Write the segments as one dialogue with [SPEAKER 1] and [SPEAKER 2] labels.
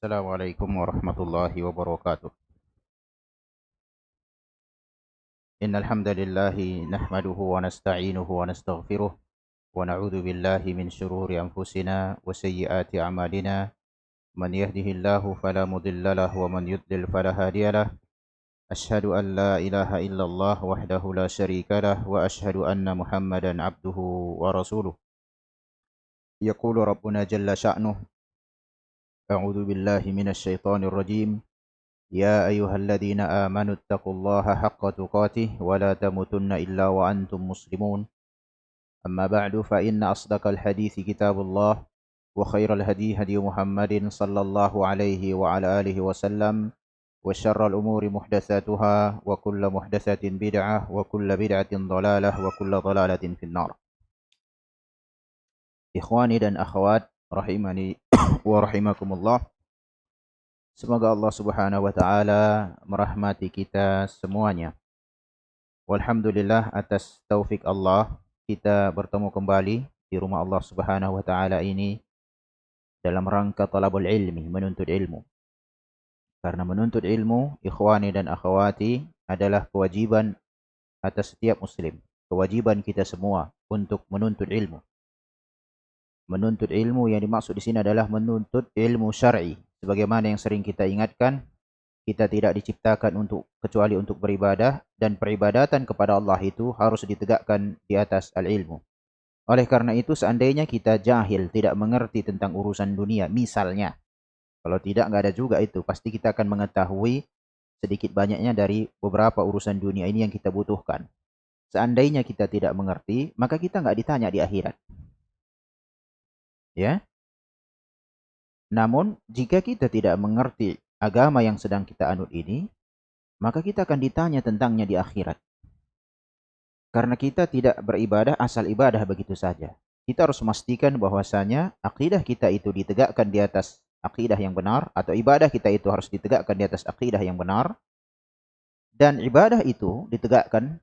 [SPEAKER 1] Assalamualaikum warahmatullahi wabarakatuh. Innal hamdalillah nahmaduhu wa nasta'inuhu wa nastaghfiruh wa na'udzu billahi min shururi anfusina wa sayyiati a'malina. Man yahdihillahu fala mudilla lahu wa man yudlil fala hadiyalah. Ashhadu an la ilaha illallah wahdahu la syarika lah wa ashhadu anna Muhammadan abduhu wa rasuluh. Yaqulu rabbuna jalla sya'nuh. A'udzu billahi minasy syaithanir rajim. يا أيها الذين آمنوا اتقوا الله حق تقاته ولا تموتن إلا وأنتم مسلمون. أما بعد فإن أصدق الحديث كتاب الله وخير الهدي هدي محمد صلى الله عليه وعلى آله وسلم وشر الأمور محدثاتها وكل محدثة بدعة وكل بدعة ضلالة وكل ضلالة في النار. إخواني dan akhwat rahimani wa rahimakumullah. Semoga Allah Subhanahu wa taala merahmati kita semuanya. Walhamdulillah atas taufik Allah kita bertemu kembali di rumah Allah Subhanahu wa taala ini dalam rangka talabul ilmi, menuntut ilmu. Karena menuntut ilmu, ikhwani dan akhwati, adalah kewajiban atas setiap muslim. Kewajiban kita semua untuk menuntut ilmu. Menuntut ilmu yang dimaksud di sini adalah menuntut ilmu syar'i. Sebagaimana yang sering kita ingatkan, kita tidak diciptakan kecuali untuk beribadah, dan peribadatan kepada Allah itu harus ditegakkan di atas al-ilmu. Oleh karena itu, seandainya kita jahil, tidak mengerti tentang urusan dunia, misalnya, kalau tidak, nggak ada juga itu, pasti kita akan mengetahui sedikit banyaknya dari beberapa urusan dunia ini yang kita butuhkan. Seandainya kita tidak mengerti, maka kita nggak ditanya di akhirat. Ya. Namun, jika kita tidak mengerti agama yang sedang kita anut ini, maka kita akan ditanya tentangnya di akhirat. Karena kita tidak beribadah asal ibadah begitu saja. Kita harus memastikan bahwasanya akidah kita itu ditegakkan di atas akidah yang benar, atau ibadah kita itu harus ditegakkan di atas akidah yang benar, dan ibadah itu ditegakkan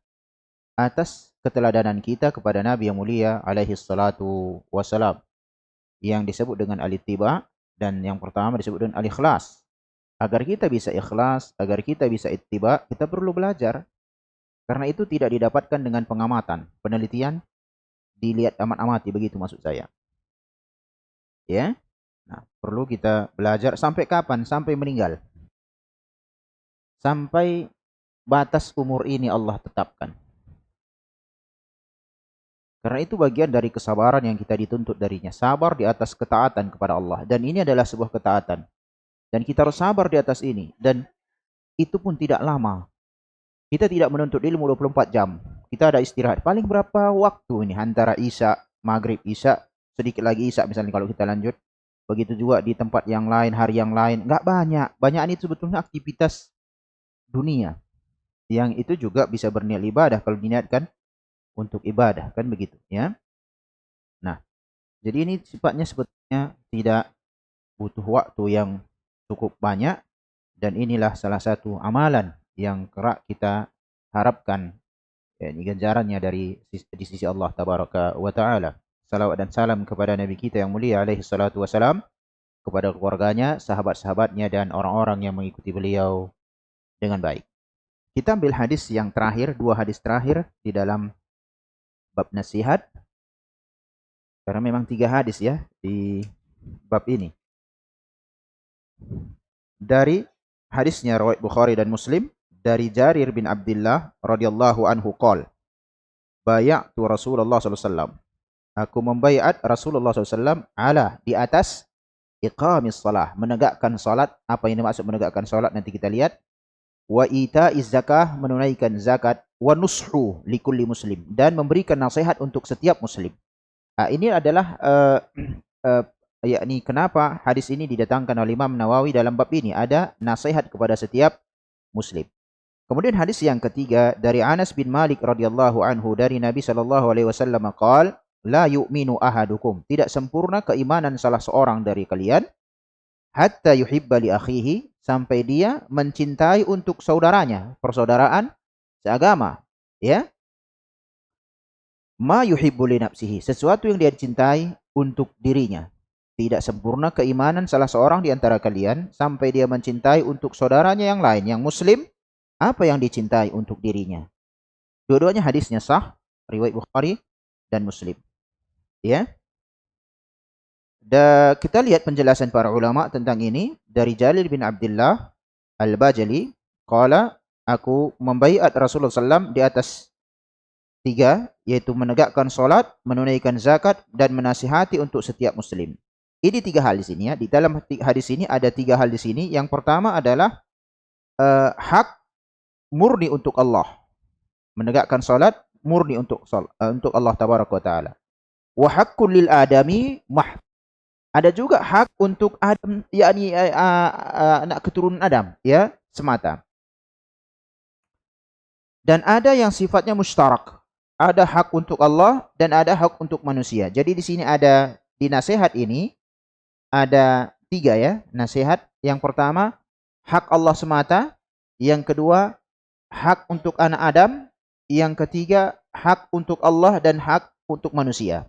[SPEAKER 1] atas keteladanan kita kepada Nabi yang mulia alaihi salatu wassalam, yang disebut dengan al-ittiba, dan yang pertama disebut dengan al-ikhlas. Agar kita bisa ikhlas, agar kita bisa ittiba, kita perlu belajar. Karena itu tidak didapatkan dengan pengamatan, penelitian, dilihat amat-amati, begitu maksud saya. Ya. Nah, perlu kita belajar sampai kapan? Sampai meninggal. Sampai batas umur ini Allah tetapkan. Karena itu bagian dari kesabaran yang kita dituntut darinya. Sabar di atas ketaatan kepada Allah. Dan ini adalah sebuah ketaatan. Dan kita harus sabar di atas ini. Dan itu pun tidak lama. Kita tidak menuntut ilmu 24 jam. Kita ada istirahat. Paling berapa waktu ini? Antara Isya, Maghrib, Isya. Sedikit lagi Isya misalnya kalau kita lanjut. Begitu juga di tempat yang lain, hari yang lain. Nggak banyak. Banyak ini sebetulnya aktivitas dunia. Yang itu juga bisa berniat ibadah kalau diniatkan untuk ibadah, kan begitu ya. Nah, jadi ini sifatnya sebetulnya tidak butuh waktu yang cukup banyak, dan inilah salah satu amalan yang kerap kita harapkan, ini ganjarannya di sisi Allah tabaraka wa taala. Salawat dan salam kepada Nabi kita yang mulia alaihi salatu wasalam, kepada keluarganya, sahabat-sahabatnya, dan orang-orang yang mengikuti beliau dengan baik. Kita ambil hadis yang terakhir, dua hadis terakhir di dalam bab nasihat, karena memang 3 hadis ya di bab ini. Dari hadisnya riwayat Bukhari dan Muslim, dari Jarir bin Abdullah radhiyallahu anhu qol, bay'atu Rasulullah sallallahu alaihi wasallam, aku membaiat Rasulullah sallallahu alaihi wasallam ala, di atas iqamis shalah, menegakkan salat. Apa ini maksud menegakkan salat? Nanti kita lihat. Wa ita'iz zakah, menunaikan zakat. Wa nushu likulli muslim, dan memberikan nasihat untuk setiap muslim. Nah, ini adalah yakni kenapa hadis ini didatangkan oleh Imam Nawawi dalam bab ini, ada nasihat kepada setiap muslim. Kemudian hadis yang ketiga dari Anas bin Malik radhiyallahu anhu, dari Nabi sallallahu alaihi wasallam qaal, la yu'minu ahadukum, tidak sempurna keimanan salah seorang dari kalian, hatta yuhibba li akhihi, sampai dia mencintai untuk saudaranya, persaudaraan seagama, ya. Ma yuhibbu li nafsihi, sesuatu yang dia cintai untuk dirinya. Tidak sempurna keimanan salah seorang di antara kalian sampai dia mencintai untuk saudaranya yang lain yang muslim apa yang dicintai untuk dirinya. Dua-duanya hadisnya sah, riwayat Bukhari dan Muslim. Ya. Dan kita lihat penjelasan para ulama tentang ini dari Jalil bin Abdullah Al-Bajali, qala, aku membaiat Rasulullah SAW di atas 3, yaitu menegakkan solat, menunaikan zakat, dan menasihati untuk setiap muslim. Ini 3 hal di sini ya. Di dalam hadis ini ada 3 hal di sini. Yang pertama adalah hak murni untuk Allah. Menegakkan solat murni untuk Allah tabaraka wa taala. Wa haqqul lil adami ada juga hak untuk Adam, yakni anak keturunan Adam ya, semata. Dan ada yang sifatnya mustarak. Ada hak untuk Allah dan ada hak untuk manusia. Jadi di sini ada di nasihat ini ada 3 ya, nasihat. Yang pertama, hak Allah semata. Yang kedua, hak untuk anak Adam. Yang ketiga, hak untuk Allah dan hak untuk manusia.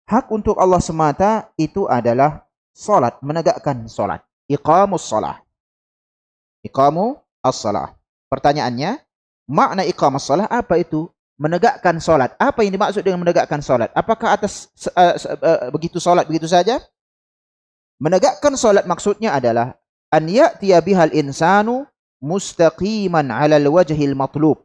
[SPEAKER 1] Hak untuk Allah semata itu adalah salat, menegakkan salat. Iqamus salah. Iqamu as-salah. Pertanyaannya, makna iqamus salah apa itu? Menegakkan salat. Apa yang dimaksud dengan menegakkan salat? Apakah atas begitu salat begitu saja? Menegakkan salat maksudnya adalah an ya'tiya bihal insanu mustaqiman 'alal wajhil matlub.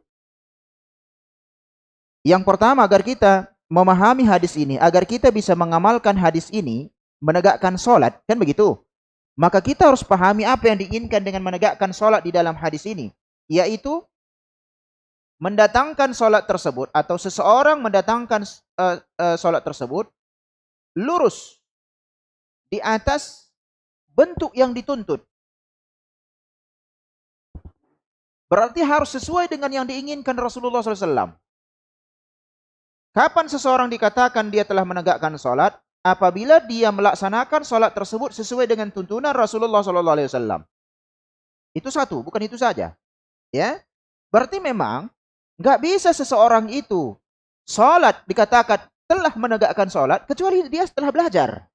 [SPEAKER 1] Yang pertama, agar kita memahami hadis ini, agar kita bisa mengamalkan hadis ini, menegakkan salat, kan begitu? Maka kita harus pahami apa yang diinginkan dengan menegakkan salat di dalam hadis ini, yaitu mendatangkan salat tersebut atau seseorang mendatangkan salat tersebut lurus di atas bentuk yang dituntut. Berarti harus sesuai dengan yang diinginkan Rasulullah SAW. Kapan seseorang dikatakan dia telah menegakkan salat? Apabila dia melaksanakan salat tersebut sesuai dengan tuntunan Rasulullah SAW. Itu satu, bukan itu saja. Ya, berarti memang nggak bisa seseorang itu salat dikatakan telah menegakkan salat kecuali dia setelah belajar.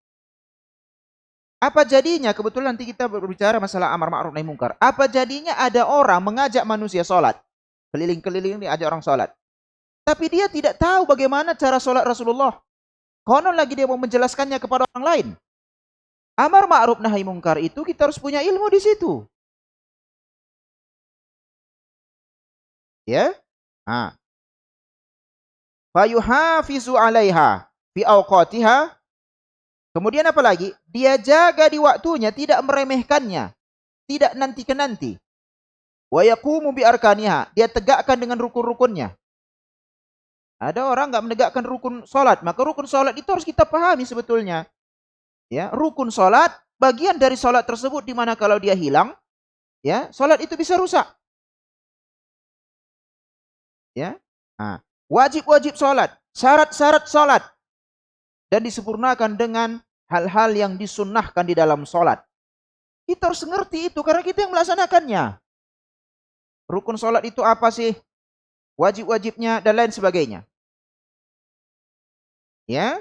[SPEAKER 1] Apa jadinya, kebetulan nanti kita berbicara masalah amar ma'ruf nahi mungkar. Apa jadinya ada orang mengajak manusia salat, keliling-keliling diajak orang salat, tapi dia tidak tahu bagaimana cara salat Rasulullah. Konon lagi dia mau menjelaskannya kepada orang lain. Amar ma'ruf nahi mungkar itu kita harus punya ilmu di situ. Ya? Fayuhafizu 'alaiha fi awqatiha. Kemudian apa lagi? Dia jaga di waktunya, tidak meremehkannya, tidak nanti ke nanti. Wa yaqumu bi arkaniha, dia tegakkan dengan rukun-rukunnya. Ada orang enggak menegakkan rukun salat, maka rukun salat itu harus kita pahami sebetulnya. Ya, rukun salat bagian dari salat tersebut di mana kalau dia hilang, ya, salat itu bisa rusak. Ya. Wajib-wajib salat, syarat-syarat salat dan disempurnakan dengan hal-hal yang disunnahkan di dalam salat. Kita harus mengerti itu karena kita yang melaksanakannya. Rukun salat itu apa sih? Wajib-wajibnya dan lain sebagainya. Ya?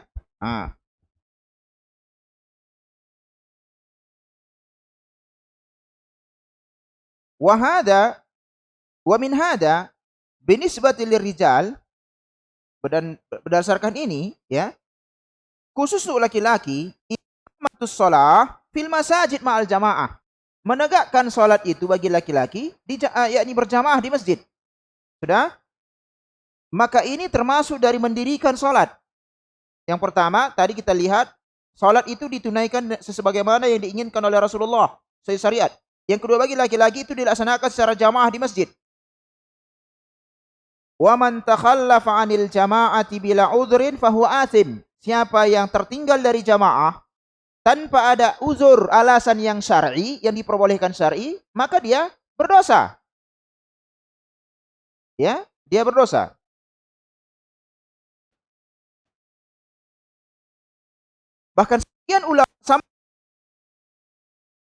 [SPEAKER 1] Wa hada wa min hada binisbati lirijal, dan berdasarkan ini ya, khusus untuk laki-laki, iqamatus shalah fil masajid ma'al jamaah. Menegakkan salat itu bagi laki-laki yakni berjamaah di masjid. Sudah? Maka ini termasuk dari mendirikan salat. Yang pertama, tadi kita lihat salat itu ditunaikan sebagaimana yang diinginkan oleh Rasulullah sesuai syariat. Yang kedua, bagi laki-laki itu dilaksanakan secara jamaah di masjid. Wa man takhallafa 'anil jama'ati bila udhrin fahuwa athim. Siapa yang tertinggal dari jamaah tanpa ada uzur, alasan yang syar'i, yang diperbolehkan syar'i, maka dia berdosa. Ya, dia berdosa. Bahkan sekian ulama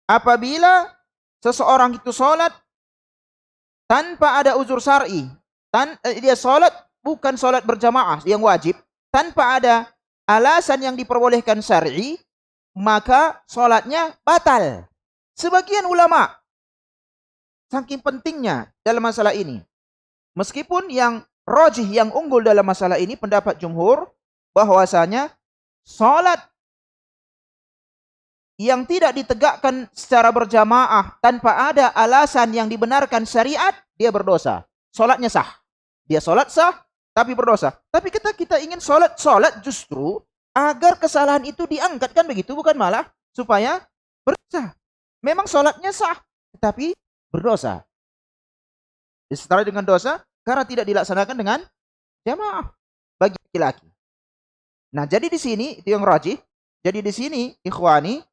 [SPEAKER 1] apabila seseorang itu salat tanpa ada uzur syar'i, dia salat bukan salat berjamaah yang wajib, tanpa ada alasan yang diperbolehkan syar'i, maka sholatnya batal. Sebagian ulama, saking pentingnya dalam masalah ini, meskipun yang rajih, yang unggul dalam masalah ini pendapat jumhur, bahwasanya sholat yang tidak ditegakkan secara berjamaah tanpa ada alasan yang dibenarkan syariat, dia berdosa. Sholatnya sah. Dia sholat sah, tapi berdosa. Tapi kita ingin sholat justru agar kesalahan itu diangkat, kan begitu? Bukan malah supaya berdosa. Memang sholatnya sah, tetapi berdosa. Disetara dengan dosa karena tidak dilaksanakan dengan jamaah bagi laki-laki. Nah, jadi di sini itu yang rajih. Jadi di sini ikhwani,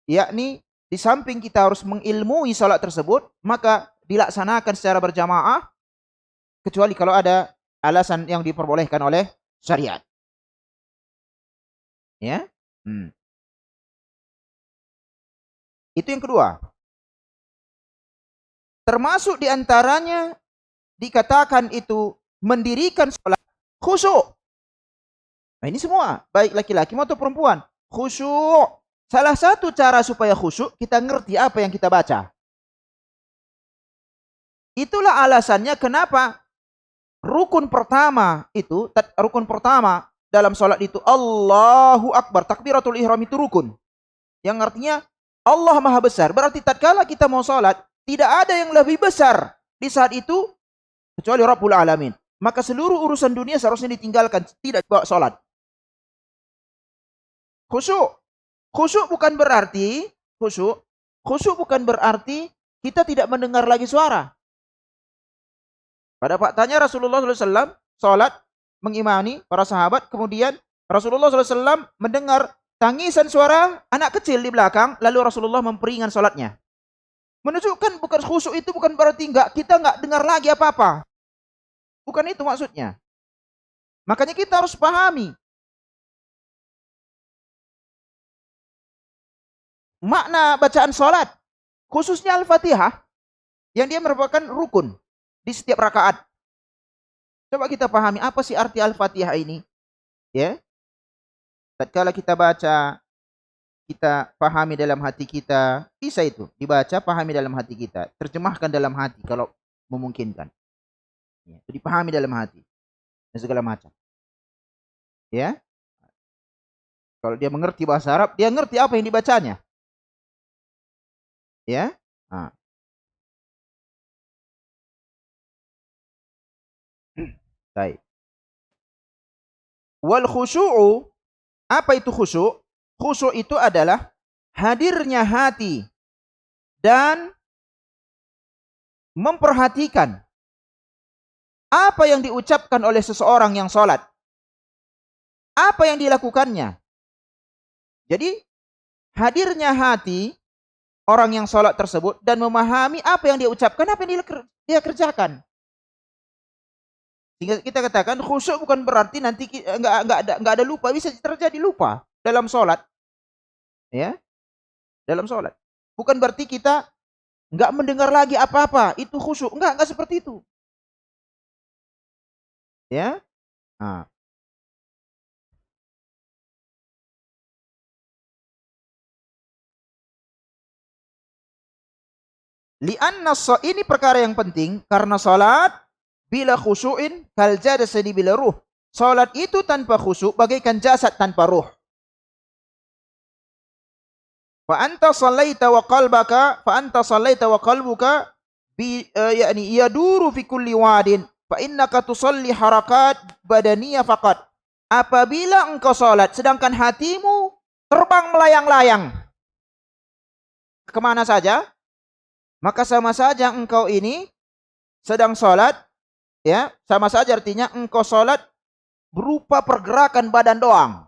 [SPEAKER 1] yakni di samping kita harus mengilmui salat tersebut, maka dilaksanakan secara berjamaah kecuali kalau ada alasan yang diperbolehkan oleh syariat. Ya. Itu yang kedua. Termasuk diantaranya dikatakan itu mendirikan salat khusyuk. Nah, ini semua, baik laki-laki maupun perempuan, khusyuk. Salah satu cara supaya khusyuk, kita ngerti apa yang kita baca. Itulah alasannya kenapa rukun pertama dalam sholat itu Allahu Akbar. Takbiratul ihram itu rukun. Yang artinya Allah Maha Besar. Berarti tatkala kita mau sholat, tidak ada yang lebih besar di saat itu kecuali Rabbul Alamin. Maka seluruh urusan dunia seharusnya ditinggalkan, tidak bawa sholat. Khusyuk. Khusyuk bukan berarti kita tidak mendengar lagi suara. Pada faktanya Rasulullah SAW sholat mengimani para sahabat, kemudian Rasulullah SAW mendengar tangisan suara anak kecil di belakang, lalu Rasulullah memperingan sholatnya. Menunjukkan bukan khusyuk itu bukan berarti kita nggak dengar lagi apa-apa. Bukan itu maksudnya. Makanya kita harus pahami makna bacaan sholat, khususnya Al-Fatihah, yang dia merupakan rukun di setiap rakaat. Coba kita pahami apa sih arti Al-Fatihah ini. Ya. Tatkala kita baca, kita pahami dalam hati kita, bisa itu dibaca, pahami dalam hati kita, terjemahkan dalam hati kalau memungkinkan. Ya, dipahami dalam hati dan segala macam. Ya. Kalau dia mengerti bahasa Arab, dia ngerti apa yang dibacanya. Ya. Nah. Baik. Wal khusyu'u, apa itu khusyuk? Khusyuk itu adalah hadirnya hati dan memperhatikan apa yang diucapkan oleh seseorang yang sholat. Apa yang dilakukannya. Jadi hadirnya hati orang yang sholat tersebut dan memahami apa yang dia ucapkan, apa yang dia kerjakan. Sehingga kita katakan khusyuk bukan berarti nanti enggak ada lupa, bisa terjadi lupa dalam sholat. Ya. Dalam sholat. Bukan berarti kita enggak mendengar lagi apa-apa, itu khusyuk. Enggak seperti itu. Ya. Nah. Li'anna ini perkara yang penting karena salat bila khusyu'in kal jasadi bila ruh. Salat itu tanpa khusyuk bagaikan jasad tanpa ruh. Fa anta sallaita wa qalbuka yakni yaduru fi kulli wadin fa innaka tusalli harakat badaniyah faqat. Apabila engkau salat sedangkan hatimu terbang melayang-layang kemana saja, maka sama saja engkau ini sedang sholat, ya, sama saja artinya engkau sholat berupa pergerakan badan doang.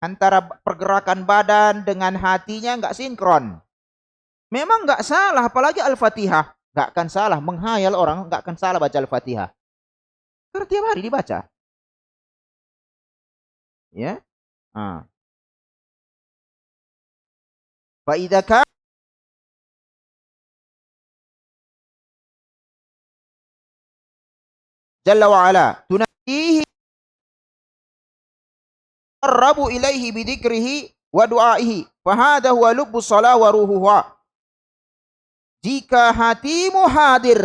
[SPEAKER 1] Antara pergerakan badan dengan hatinya enggak sinkron. Memang enggak salah, apalagi Al-Fatihah. Enggak akan salah, menghayal orang enggak akan salah baca Al-Fatihah. Karena tiap hari dibaca. Ya. Nah. Fa idza Jalla wa ala tunadihi qarrabu ilaihi bidhikrihi wa du'aihi fa hadha huwa lubbus shalah wa ruhuha. Jika hatimu hadir,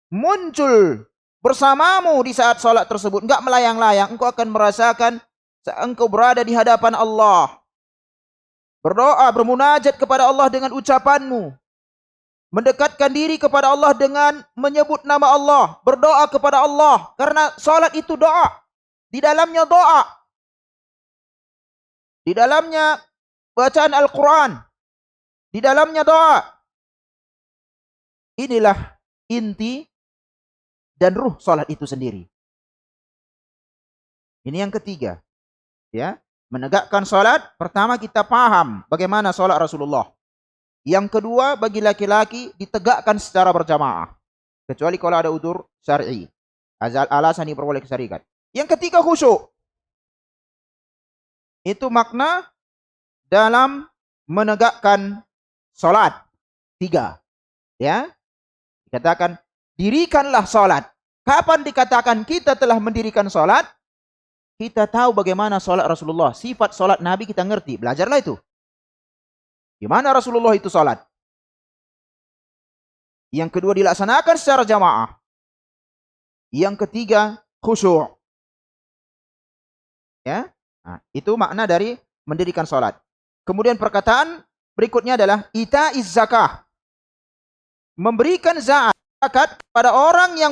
[SPEAKER 1] muncul bersamamu di saat salat tersebut, enggak melayang-layang, engkau akan merasakan engkau berada di hadapan Allah. Berdoa, bermunajat kepada Allah dengan ucapanmu. Mendekatkan diri kepada Allah dengan menyebut nama Allah. Berdoa kepada Allah. Karena salat itu doa. Di dalamnya doa. Di dalamnya bacaan Al-Quran. Di dalamnya doa. Inilah inti dan ruh salat itu sendiri. Ini yang ketiga. Ya, menegakkan salat, pertama kita paham bagaimana salat Rasulullah. Yang kedua, bagi laki-laki ditegakkan secara berjamaah. Kecuali kalau ada udzur syar'i. Alasan diperbolehkan syariat. Yang ketiga, khusyuk. Itu makna dalam menegakkan salat. 3. Ya. Dikatakan, dirikanlah salat. Kapan dikatakan kita telah mendirikan salat? Kita tahu bagaimana salat Rasulullah. Sifat salat Nabi kita ngerti. Belajarlah itu. Gimana Rasulullah itu salat? Yang kedua, dilaksanakan secara jamaah. Yang ketiga, khusyuk. Ya. Nah, itu makna dari mendirikan salat. Kemudian perkataan berikutnya adalah ita'iz zakah. Memberikan zakat kepada orang yang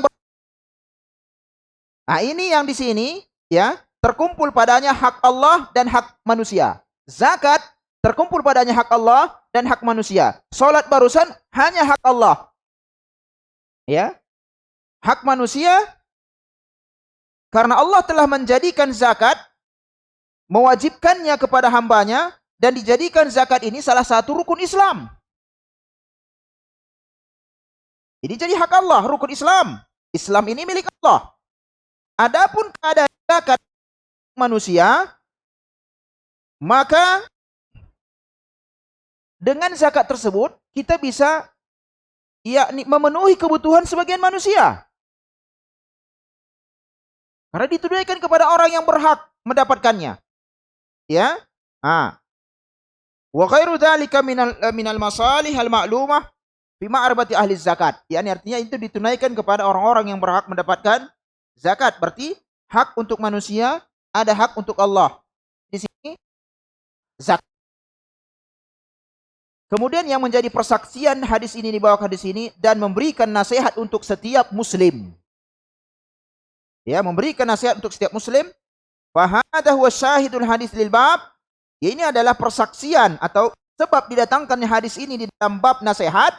[SPEAKER 1] Nah, ini yang di sini ya, terkumpul padanya hak Allah dan hak manusia. Zakat terkumpul padanya hak Allah dan hak manusia. Salat barusan hanya hak Allah. Ya. Hak manusia karena Allah telah menjadikan zakat, mewajibkannya kepada hambanya, dan dijadikan zakat ini salah satu rukun Islam. Ini jadi hak Allah, rukun Islam. Islam ini milik Allah. Adapun keadaan zakat manusia, maka dengan zakat tersebut kita bisa yakni memenuhi kebutuhan sebagian manusia. Karena ditunaikan kepada orang yang berhak mendapatkannya. Ya. Wa khairu dzalika minal masalih al ma'lumah fi ma'rifati ahli zakat. Yani artinya itu ditunaikan kepada orang-orang yang berhak mendapatkan zakat. Berarti hak untuk manusia, ada hak untuk Allah. Di sini zakat. Kemudian yang menjadi persaksian hadis ini, di bawah hadis ini, dan memberikan nasihat untuk setiap muslim. Ya, memberikan nasihat untuk setiap muslim. Fa hadha huwa syahidul hadis lil bab. Ini adalah persaksian atau sebab didatangkannya hadis ini di dalam bab nasihat.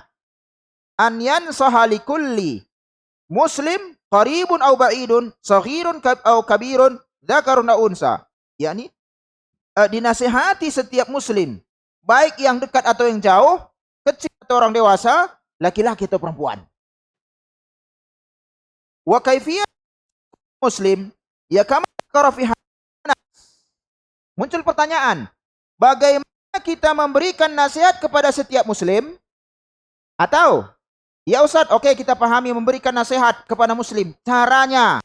[SPEAKER 1] An yansaha likulli muslim qaribun aw ba'idun, saghirun aw kabirun, dzakarun aw unsa. Yani dinasihati setiap muslim, baik yang dekat atau yang jauh, kecil atau orang dewasa, laki-laki atau perempuan. Wa kaifiyat muslim ya kama qara fi muncul pertanyaan, bagaimana kita memberikan nasihat kepada setiap muslim? Atau ya Ustaz, oke, kita pahami memberikan nasihat kepada muslim. Caranya.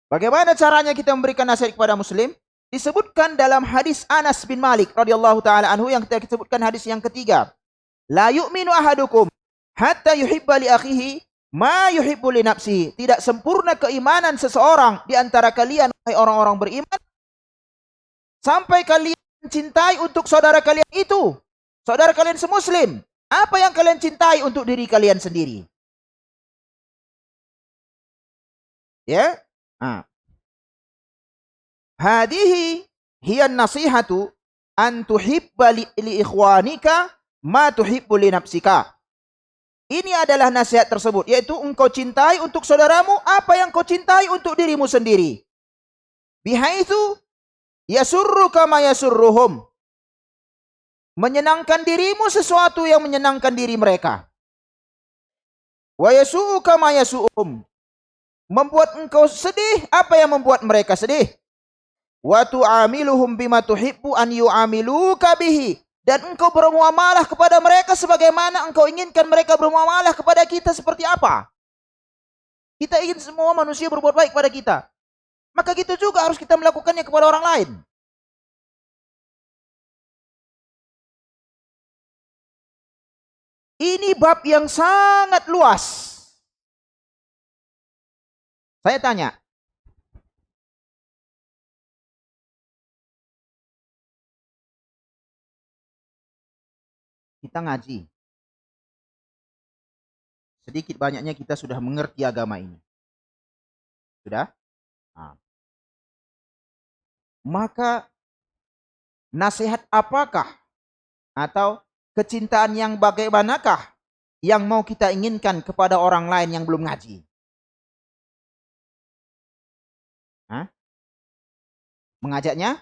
[SPEAKER 1] Bagaimana caranya kita memberikan nasihat kepada muslim? Disebutkan dalam hadis Anas bin Malik radhiyallahu taala anhu yang kita sebutkan hadis yang ketiga. La yu'minu ahadukum hatta yuhibba li akhihi ma yuhibbu li nafsihi. Tidak sempurna keimanan seseorang di antara kalian, wahai orang-orang beriman, sampai kalian mencintai untuk saudara kalian itu, saudara kalian semuslim, apa yang kalian cintai untuk diri kalian sendiri. Ya. Hadihi hiya nasihatu an tuhibba li ikhwanika ma tuhibbu li nafsika. Ini adalah nasihat tersebut, yaitu engkau cintai untuk saudaramu apa yang kau cintai untuk dirimu sendiri. Bihaitsu yasurruka ma yasurruhum. Menyenangkan dirimu sesuatu yang menyenangkan diri mereka. Wa yasu'uka ma yasu'uhum. Membuat engkau sedih apa yang membuat mereka sedih. Wa tu'amiluhum bima tuhibbu an yu'amiluka bihi. Dan engkau bermuamalah kepada mereka sebagaimana engkau inginkan mereka bermuamalah kepada kita seperti apa. Kita ingin semua manusia berbuat baik pada kita. Maka gitu juga harus kita melakukannya kepada orang lain. Ini bab yang sangat luas. Saya tanya, kita ngaji, sedikit banyaknya kita sudah mengerti agama ini. Sudah? Nah, maka nasihat apakah atau kecintaan yang bagaimanakah yang mau kita inginkan kepada orang lain yang belum ngaji? Hah? Mengajaknya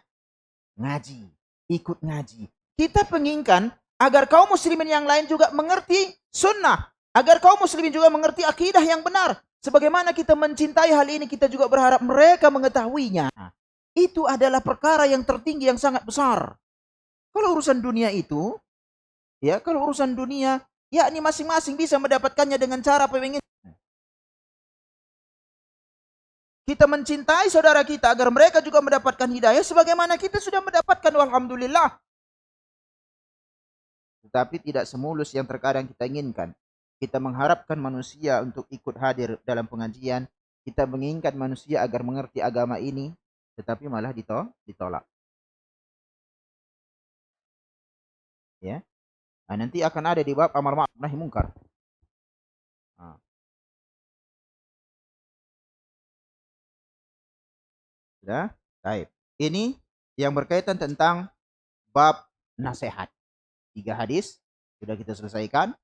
[SPEAKER 1] ngaji, ikut ngaji. Kita penginginkan agar kaum muslimin yang lain juga mengerti sunnah, agar kaum muslimin juga mengerti akidah yang benar. Sebagaimana kita mencintai hal ini, kita juga berharap mereka mengetahuinya. Itu adalah perkara yang tertinggi yang sangat besar. Kalau urusan dunia itu, ya kalau urusan dunia, yakni masing-masing bisa mendapatkannya dengan cara pengen. Kita mencintai saudara kita agar mereka juga mendapatkan hidayah sebagaimana kita sudah mendapatkan, alhamdulillah. Tetapi tidak semulus yang terkadang kita inginkan. Kita mengharapkan manusia untuk ikut hadir dalam pengajian. Kita menginginkan manusia agar mengerti agama ini, tetapi malah ditolak. Ya. Nah, nanti akan ada di bab amar ma'ruf nahi munkar. Nah. Sudah? Baik. Ini yang berkaitan tentang bab nasihat. 3 hadis sudah kita selesaikan,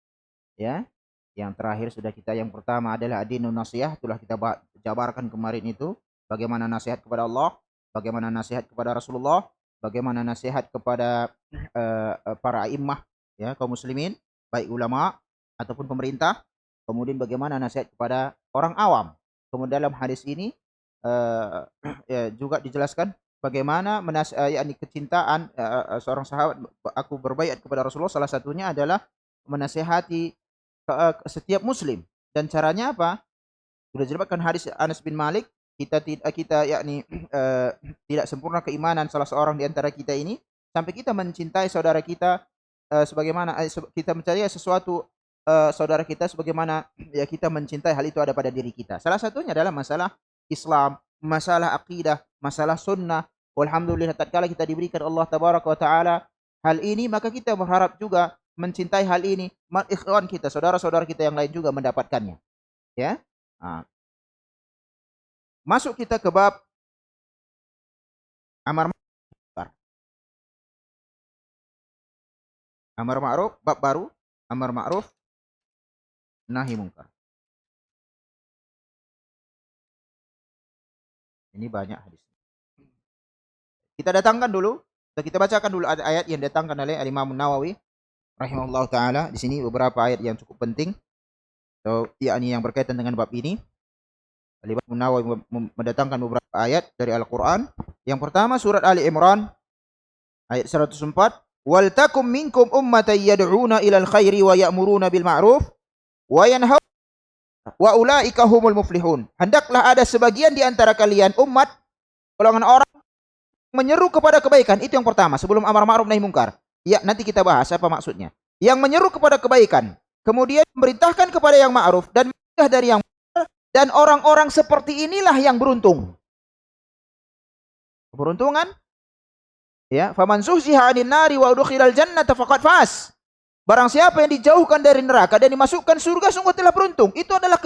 [SPEAKER 1] ya. Yang terakhir sudah kita, yang pertama adalah adinun nasihah, telah kita jabarkan kemarin itu, bagaimana nasihat kepada Allah, bagaimana nasihat kepada Rasulullah, bagaimana nasihat kepada para imam, ya, kaum muslimin, baik ulama ataupun pemerintah, kemudian bagaimana nasihat kepada orang awam. Kemudian dalam hadis ini ya, juga dijelaskan bagaimana yakni kecintaan seorang sahabat, aku berbaiat kepada Rasulullah, salah satunya adalah menasihati setiap muslim. Dan caranya apa? Sudah disebutkan hadis Anas bin Malik, kita yakni tidak sempurna keimanan salah seorang di antara kita ini sampai kita mencintai saudara kita sebagaimana kita mencari sesuatu saudara kita sebagaimana ya kita mencintai hal itu ada pada diri kita. Salah satunya adalah masalah Islam, masalah akidah, masalah sunnah. Alhamdulillah tatkala kita diberikan Allah tabaraka wa taala hal ini, maka kita berharap juga mencintai hal ini, ikhwan kita, saudara-saudara kita yang lain juga mendapatkannya. Ya. Nah. Masuk kita ke bab amar ma'ruf. Amar ma'ruf, bab baru, amar ma'ruf nahi munkar. Ini banyak hadis. Kita datangkan dulu, kita bacakan dulu ayat yang datangkan oleh Imam Nawawi rahimahullah taala. Di sini beberapa ayat yang cukup penting. So, yakni yang berkaitan dengan bab ini. Imam Nawawi mendatangkan beberapa ayat dari Al-Qur'an. Yang pertama surat Ali Imran ayat 104, "Wal takum minkum ummatan yad'una ilal khairi wa ya'muruna bil ma'ruf wa yanhauna wa ulaika humul muflihun." Hendaklah ada sebagian di antara kalian umat, golongan orang menyeru kepada kebaikan. Itu yang pertama sebelum amar ma'ruf nahi munkar. Ya, nanti kita bahas apa maksudnya. Yang menyeru kepada kebaikan, kemudian memerintahkan kepada yang ma'ruf dan mencegah dari yang munkar, dan orang-orang seperti inilah yang beruntung. Keberuntungan, ya, faman zuhziha 'anil nari wa udkhilal jannata faqad faz. Barang siapa yang dijauhkan dari neraka dan dimasukkan surga, sungguh telah beruntung. Itu adalah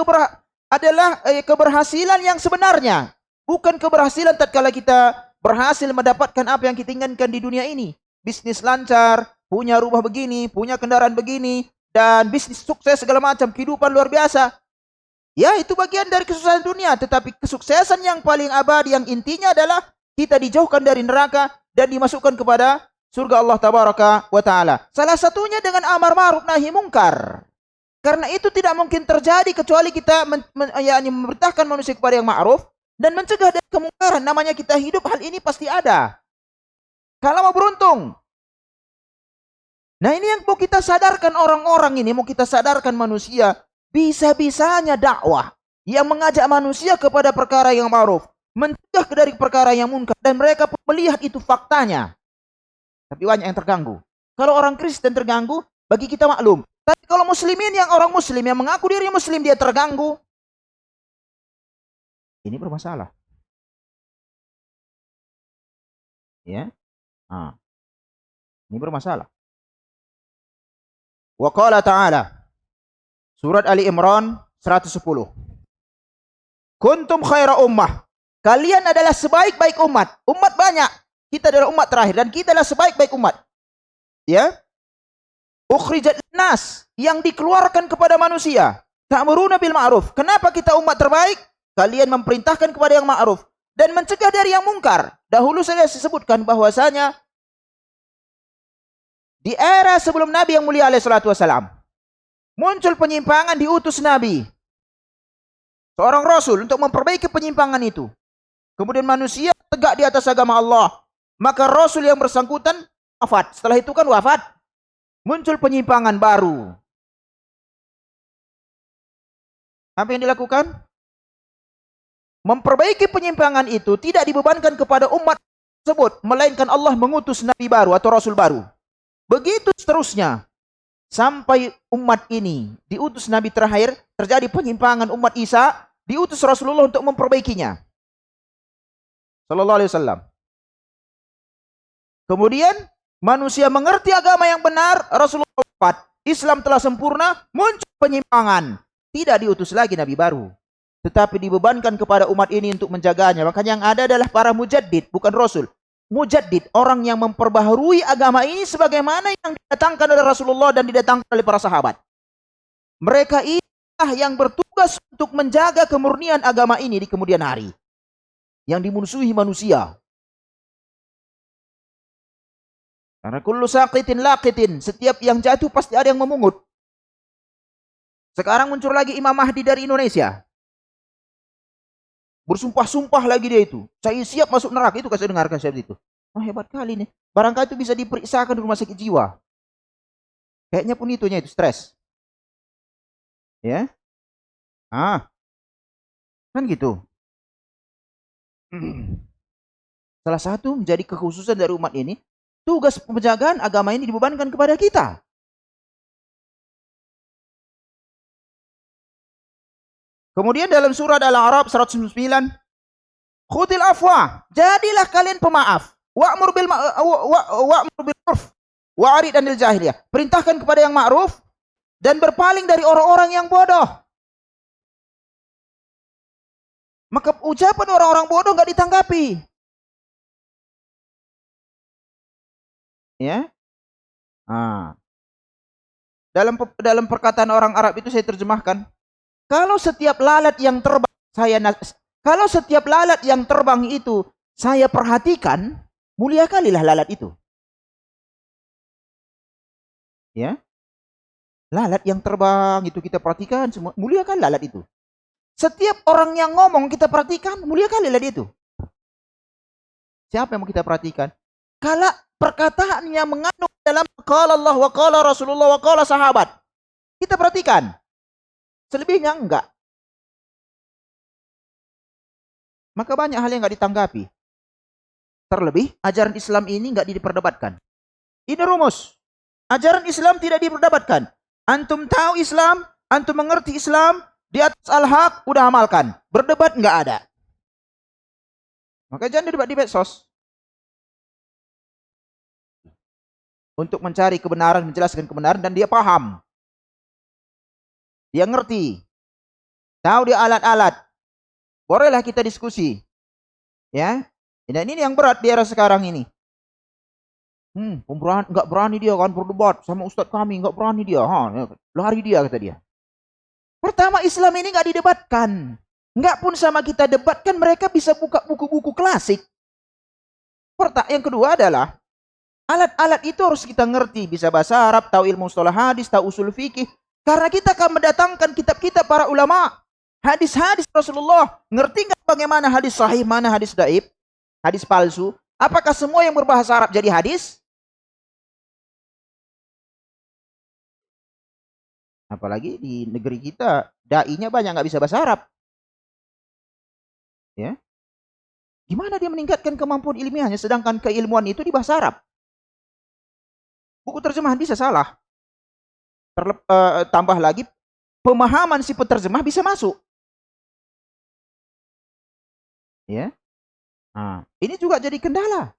[SPEAKER 1] keberhasilan yang sebenarnya, bukan keberhasilan tatkala kita berhasil mendapatkan apa yang kita inginkan di dunia ini. Bisnis lancar, punya rumah begini, punya kendaraan begini, dan bisnis sukses segala macam, kehidupan luar biasa. Ya, itu bagian dari kesuksesan dunia, tetapi kesuksesan yang paling abadi, yang intinya adalah kita dijauhkan dari neraka dan dimasukkan kepada surga Allah tabaraka wa taala. Salah satunya dengan amar ma'ruf nahi munkar. Karena itu tidak mungkin terjadi kecuali kita memerintahkan manusia kepada yang ma'ruf dan mencegah dari kemungkaran. Namanya kita hidup, hal ini pasti ada. Kalau mau beruntung. Nah, ini yang mau kita sadarkan orang-orang ini, mau kita sadarkan manusia. Bisa-bisanya dakwah yang mengajak manusia kepada perkara yang ma'ruf, mencegah dari perkara yang munkar, dan mereka melihat itu faktanya. Tapi banyak yang terganggu. Kalau orang Kristen terganggu, bagi kita maklum. kalau muslimin yang orang muslim yang mengaku diri muslim dia terganggu, ini bermasalah. Ya. Nah, ini bermasalah. Wa qala ta'ala. Surat Ali Imran 110. Kuntum khaira ummah. Kalian adalah sebaik-baik umat. Umat banyak. Kita adalah umat terakhir dan kita adalah sebaik-baik umat. Ya. Ukhrijat nas, yang dikeluarkan kepada manusia. Ta'muruna bil ma'ruf. Kenapa kita umat terbaik? Kalian memerintahkan kepada yang ma'ruf dan mencegah dari yang mungkar. Dahulu saya sebutkan bahwasanya di era sebelum Nabi yang mulia alaihi salatu wasalam, muncul penyimpangan, diutus Nabi, seorang Rasul, untuk memperbaiki penyimpangan itu. Kemudian manusia tegak di atas agama Allah. Maka Rasul yang bersangkutan wafat. Setelah itu kan wafat. Muncul penyimpangan baru. Apa yang dilakukan? Memperbaiki penyimpangan itu tidak dibebankan kepada umat tersebut, melainkan Allah mengutus Nabi baru atau Rasul baru. Begitu seterusnya. Sampai umat ini diutus Nabi terakhir, terjadi penyimpangan umat Isa, diutus Rasulullah untuk memperbaikinya. Sallallahu alaihi wasallam. Kemudian manusia mengerti agama yang benar, Rasulullah wafat, Islam telah sempurna, muncul penyimpangan. Tidak diutus lagi Nabi baru, tetapi dibebankan kepada umat ini untuk menjaganya. Makanya yang ada adalah para mujaddid, bukan Rasul. Mujaddid, orang yang memperbaharui agama ini sebagaimana yang didatangkan oleh Rasulullah dan didatangkan oleh para sahabat. Mereka inilah yang bertugas untuk menjaga kemurnian agama ini di kemudian hari, yang dimusuhi manusia. Karena kullu saqitin laqitin, setiap yang jatuh pasti ada yang memungut. Sekarang muncul lagi Imam Mahdi dari Indonesia. Bersumpah-sumpah lagi dia itu. Saya siap masuk neraka, itu kasih dengarkan saya itu. Oh, hebat kali nih. Barangkali itu bisa diperiksakan di rumah sakit jiwa. Kayaknya pun itunya itu stres. Ya. Kan gitu. Salah satu menjadi kekhususan dari umat ini, tugas penjagaan agama ini dibebankan kepada kita. Kemudian dalam surat Al-A'raf 109, khudil afwa, jadilah kalian pemaaf. Wa'mur bil urf wa'rid 'anil jahiliyah. Perintahkan kepada yang ma'ruf dan berpaling dari orang-orang yang bodoh. Maka ucapan orang-orang bodoh enggak ditanggapi. Ya. Dalam perkataan orang Arab itu saya terjemahkan, kalau setiap lalat yang terbang itu saya perhatikan, mulia kalilah lalat itu. Ya. Lalat yang terbang itu kita perhatikan semua, mulia kali lalat itu. Setiap orang yang ngomong kita perhatikan, mulia kali lalat itu. Siapa yang mau kita perhatikan? Kalau perkataannya mengandung dalam qala Allah wa qala Rasulullah wa qala sahabat, kita perhatikan. Selebihnya enggak. Maka banyak hal yang enggak ditanggapi. Terlebih ajaran Islam ini enggak diperdebatkan. Ini rumus. Ajaran Islam tidak diperdebatkan. Antum tahu Islam, antum mengerti Islam, di atas al-haq udah amalkan. Berdebat enggak ada. Maka jangan debat di medsos. Untuk mencari kebenaran, menjelaskan kebenaran, dan dia paham. Dia ngerti. Tahu dia alat-alat. Bolehlah kita diskusi. Ya. Dan ini yang berat di era sekarang ini. Enggak berani dia kan berdebat sama ustadz kami, enggak berani dia. Lari dia, kata dia. Pertama, Islam ini enggak didebatkan. Enggak pun sama kita debatkan, mereka bisa buka buku-buku klasik. Yang kedua adalah alat-alat itu harus kita ngerti, bisa bahasa Arab, tahu ilmu mustalah hadis, tahu usul fikih. Karena kita akan mendatangkan kitab-kitab para ulama, hadis-hadis Rasulullah. Ngerti nggak bagaimana hadis sahih, mana hadis dhaif, hadis palsu? Apakah semua yang berbahasa Arab jadi hadis? Apalagi di negeri kita, dai-nya banyak nggak bisa bahasa Arab. Ya, gimana dia meningkatkan kemampuan ilmiahnya, sedangkan keilmuan itu di bahasa Arab? Buku terjemahan bisa salah. Tambah lagi pemahaman si penerjemah bisa masuk, ya. Nah, ini juga jadi kendala.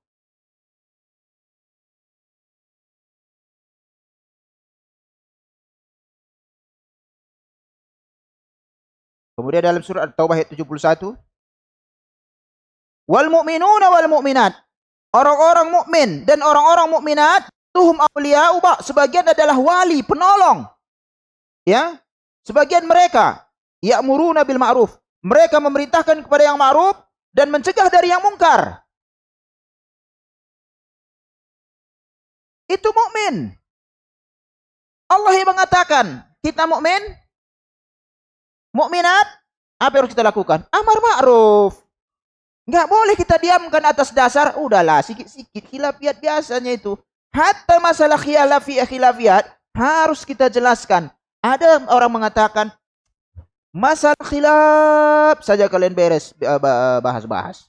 [SPEAKER 1] Kemudian dalam surat At-Taubah ayat 71, wal mu'minuna wal mu'minat. Orang-orang mukmin dan orang-orang mukminat, tuhum auliya'u ba, sebagian adalah wali, penolong. Ya. Sebagian mereka ya'muruna bil ma'ruf. Mereka memerintahkan kepada yang ma'ruf dan mencegah dari yang mungkar. Itu mukmin. Allah yang mengatakan, kita mukmin, mukminat, apa yang harus kita lakukan? Amar ma'ruf. Nggak boleh kita diamkan atas dasar, udahlah, sikit-sikit khilafiyat biasanya itu. Hatta masalah khilafiyat harus kita jelaskan. Ada orang mengatakan, masalah khilaf saja kalian beres bahas-bahas.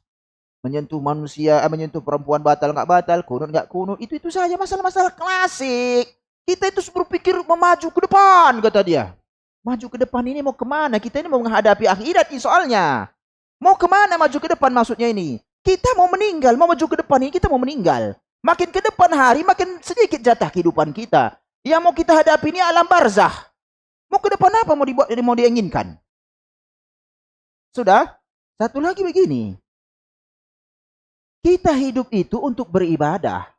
[SPEAKER 1] Menyentuh manusia, menyentuh perempuan batal nggak batal, kunut nggak kunut, itu saja masalah-masalah klasik. Kita itu berpikir memaju ke depan, kata dia. Maju ke depan ini mau kemana? Kita ini mau menghadapi akhirat ini soalnya. Mau kemana maju ke depan maksudnya ini? Kita mau meninggal, mau maju ke depan ini kita mau meninggal. Makin ke depan hari, makin sedikit jatah kehidupan kita. Yang mau kita hadapi ini alam barzah. Mau ke depan apa mau diinginkan? Sudah? Satu lagi begini. Kita hidup itu untuk beribadah.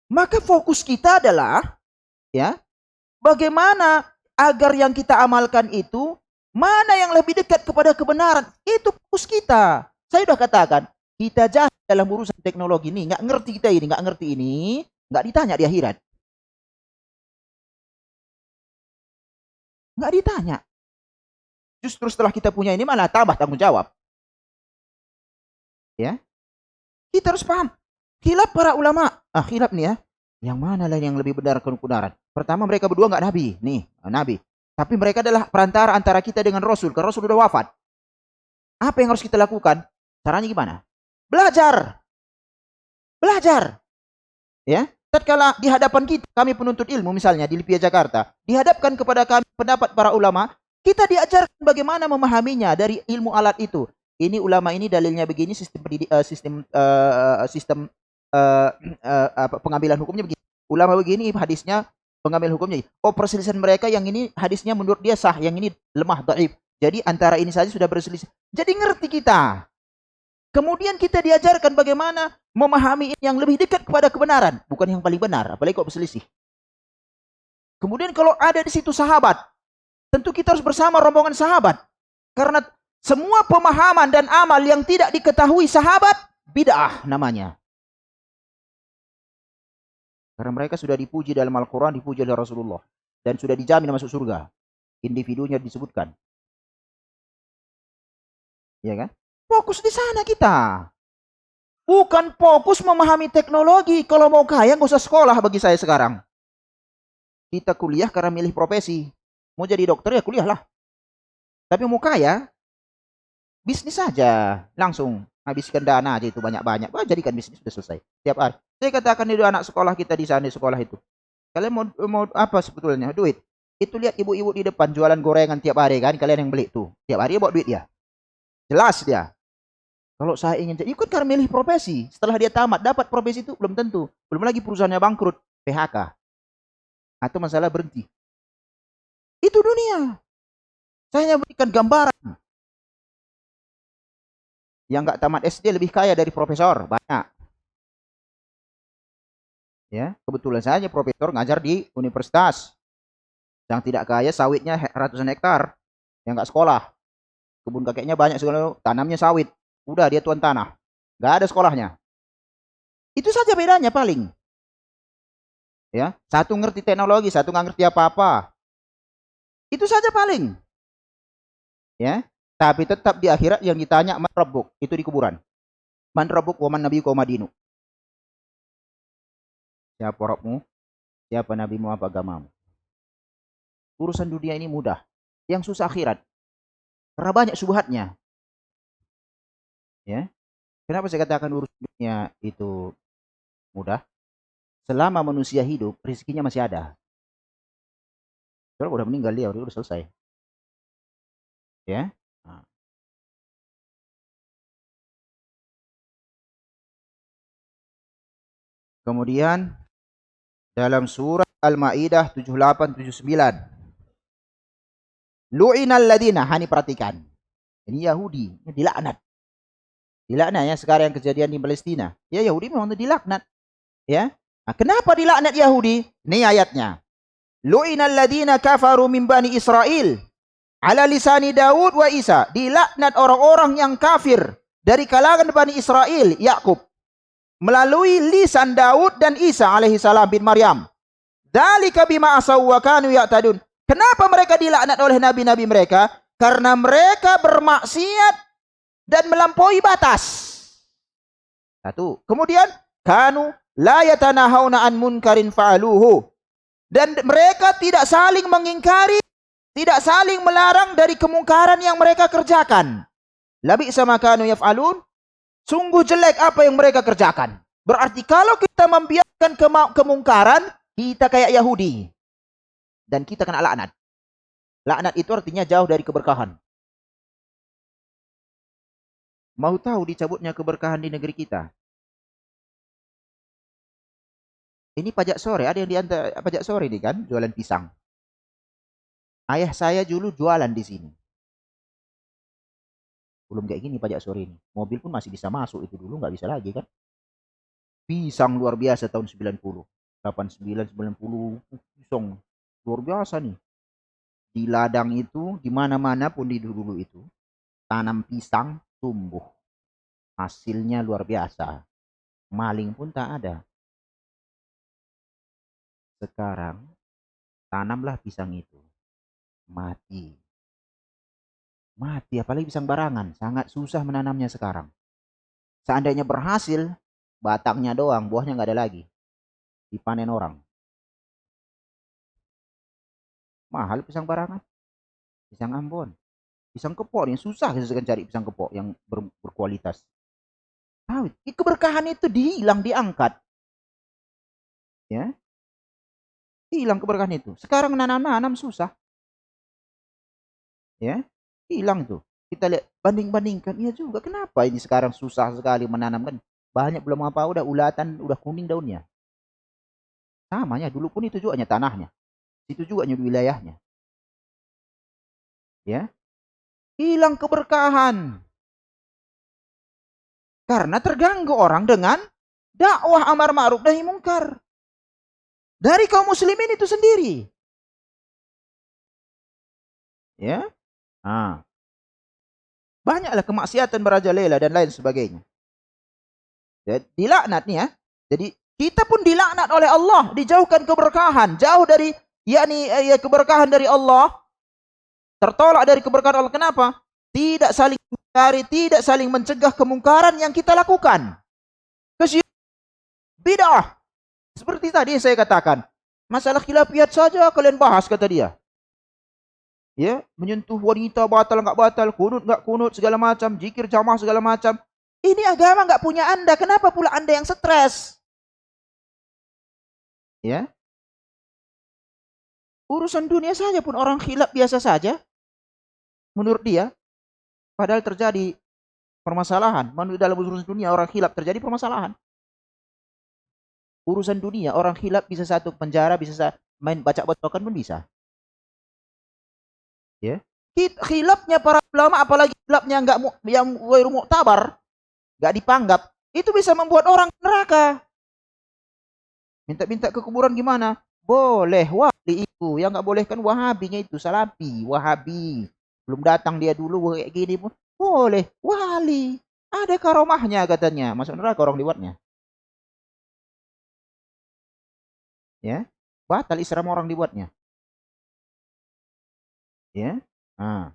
[SPEAKER 1] Maka fokus kita adalah, ya, bagaimana agar yang kita amalkan itu mana yang lebih dekat kepada kebenaran. Itu fokus kita. Saya sudah katakan, kita jahil dalam urusan teknologi ini, nggak ngerti kita ini, nggak ngerti ini, nggak ditanya di akhirat. Nggak ditanya. Justru setelah kita punya ini malah tambah tanggung jawab. Ya, kita harus paham. Khilaf para ulama. Khilaf nih ya. Yang mana lah yang lebih benar kebenaran? Pertama, mereka berdua nggak nabi. Nih, nabi. Tapi mereka adalah perantara antara kita dengan Rasul. Karena Rasul sudah wafat. Apa yang harus kita lakukan? Caranya gimana? Belajar. Belajar. Ya. Tatkala di hadapan kita, kami penuntut ilmu misalnya di Lipia Jakarta, dihadapkan kepada kami pendapat para ulama, kita diajarkan bagaimana memahaminya dari ilmu alat itu. Ini ulama ini dalilnya begini, sistem pengambilan hukumnya begini. Ulama begini hadisnya pengambil hukumnya. Oh, perselisihan mereka yang ini hadisnya menurut dia sah, yang ini lemah, dhaif. Jadi antara ini saja sudah berselisih. Jadi ngerti kita. Kemudian kita diajarkan bagaimana memahami yang lebih dekat kepada kebenaran, bukan yang paling benar, apalagi kok berselisih. Kemudian kalau ada di situ sahabat, tentu kita harus bersama rombongan sahabat. Karena semua pemahaman dan amal yang tidak diketahui sahabat, bid'ah namanya. Karena mereka sudah dipuji dalam Al-Quran, dipuji oleh Rasulullah. Dan sudah dijamin masuk surga. Individunya disebutkan. Ya kan? Fokus di sana kita. Bukan fokus memahami teknologi. Kalau mau kaya, nggak usah sekolah bagi saya sekarang. Kita kuliah karena milih profesi. Mau jadi dokter ya kuliahlah. Tapi mau kaya, bisnis saja. Langsung habiskan dana aja itu banyak-banyak. Jadikan bisnis sudah selesai. Tiap hari. Saya katakan itu anak sekolah kita di sana, di sekolah itu. Kalian mau apa sebetulnya? Duit. Itu lihat ibu-ibu di depan jualan gorengan tiap hari kan. Kalian yang beli tuh. Tiap hari bawa duit dia. Jelas dia. Kalau saya ingin ikut karena milih profesi, setelah dia tamat dapat profesi itu belum tentu. Belum lagi perusahaannya bangkrut, PHK. Atau masalah berhenti. Itu dunia. Saya hanya berikan gambaran. Yang nggak tamat SD lebih kaya dari profesor, banyak. Ya, kebetulan saja profesor ngajar di universitas. Yang tidak kaya sawitnya ratusan hektar, yang nggak sekolah. Kebun kakeknya banyak segala, tanamnya sawit. Udah dia tuan tanah. Nggak ada sekolahnya. Itu saja bedanya paling. Ya, satu ngerti teknologi, satu nggak ngerti apa-apa. Itu saja paling. Ya, tapi tetap di akhirat yang ditanya man rabbuk, itu di kuburan. Man rabbuk wa man nabiyuka wa madinu. Siapa Rabbmu? Siapa nabimu, apa agamamu? Urusan dunia ini mudah. Yang susah akhirat. Karena banyak subhatnya. Ya. Kenapa saya katakan urusan dunia itu mudah? Selama manusia hidup, rezekinya masih ada. Soalnya udah meninggal dia, udah selesai. Ya. Nah. Kemudian dalam surat Al-Maidah 78 79. Lu'inal ladina, hani perhatikan. Ini Yahudi, ini dilaknat. Dilaknat ya sekarang yang kejadian di Palestina. Ya Yahudi memang dilaknat. Ya. Nah, kenapa dilaknat Yahudi? Ini ayatnya. Lu'inal ladina kafaru min bani Israel ala lisani Daud wa Isa. Dilaknat orang-orang yang kafir dari kalangan Bani Israel, Yakub, melalui lisan Daud dan Isa alaihi salam bin Maryam. Dzalika bima asaw wa kanu ya'tadun. Kenapa mereka dilaknat oleh nabi-nabi mereka? Karena mereka bermaksiat dan melampaui batas. Satu. Kemudian kanu la yatanahawna an munkarin fa'aluhu. Dan mereka tidak saling mengingkari, tidak saling melarang dari kemungkaran yang mereka kerjakan. Labi sama kanu yaf'alun. Sungguh jelek apa yang mereka kerjakan. Berarti kalau kita membiarkan kemungkaran, kita kayak Yahudi. Dan kita kena laknat. Laknat itu artinya jauh dari keberkahan. Mau tahu dicabutnya keberkahan di negeri kita? Ini pajak sore, ada yang diantar pajak sore nih kan, jualan pisang. Ayah saya dulu jualan di sini. Belum kayak gini pajak sore ini. Mobil pun masih bisa masuk, itu dulu nggak bisa lagi kan. Pisang luar biasa tahun 90. 89, 90. Pisang luar biasa nih. Di ladang itu, di mana-mana pun di dulu itu. Tanam pisang, tumbuh. Hasilnya luar biasa. Maling pun tak ada. Sekarang tanamlah pisang itu, mati, apalagi pisang barangan, sangat susah menanamnya sekarang. Seandainya berhasil, batangnya doang, buahnya nggak ada lagi, dipanen orang. Mahal pisang barangan, pisang Ambon, pisang kepok yang susah kita cari pisang kepok yang berkualitas. Sawit, keberkahan itu dihilang, diangkat, ya, hilang keberkahan itu. Sekarang nanam susah. Ya, hilang tuh. Kita lihat banding-bandingkan, iya juga. Kenapa ini sekarang susah sekali menanamkan? Banyak belum apa udah ulatan, udah kuning daunnya. Samanya dulu pun itu juga tanahnya. Itu juga wilayahnya. Ya. Hilang keberkahan. Karena terganggu orang dengan dakwah amar ma'ruf nahi mungkar. Dari kaum muslimin itu sendiri. Ya. Nah. Banyaklah kemaksiatan merajalela dan lain sebagainya. Jadi dilaknat nih ya. Jadi kita pun dilaknat oleh Allah, dijauhkan keberkahan, jauh dari keberkahan dari Allah, tertolak dari keberkahan Allah. Kenapa? Tidak saling mencari, tidak saling mencegah kemungkaran yang kita lakukan. Bid'ah. Seperti tadi saya katakan, masalah khilafiyat saja kalian bahas, kata dia. Ya, menyentuh wanita batal nggak batal, kunut nggak kunut, segala macam, zikir jamaah segala macam. Ini agama nggak punya Anda, kenapa pula Anda yang stres? Ya, urusan dunia saja pun orang khilaf biasa saja, menurut dia. Padahal terjadi permasalahan. Menurut dalam urusan dunia orang khilaf terjadi permasalahan. Urusan dunia orang khilaf bisa satu penjara, bisa main baca-bacakan pun bisa. Ya, khilafnya para ulama, apalagi khilafnya nggak yang ghairu mu'tabar, nggak dipanggap, itu bisa membuat orang neraka. Minta-minta ke kuburan gimana? Boleh, wali itu. Yang nggak boleh kan wahabinya itu, salafi, wahabi. Belum datang dia dulu kayak gini pun. Boleh, wali. Ada karomahnya katanya. Masuk neraka orang dibuatnya. Ya, batal Islam orang dibuatnya. Ya, nah.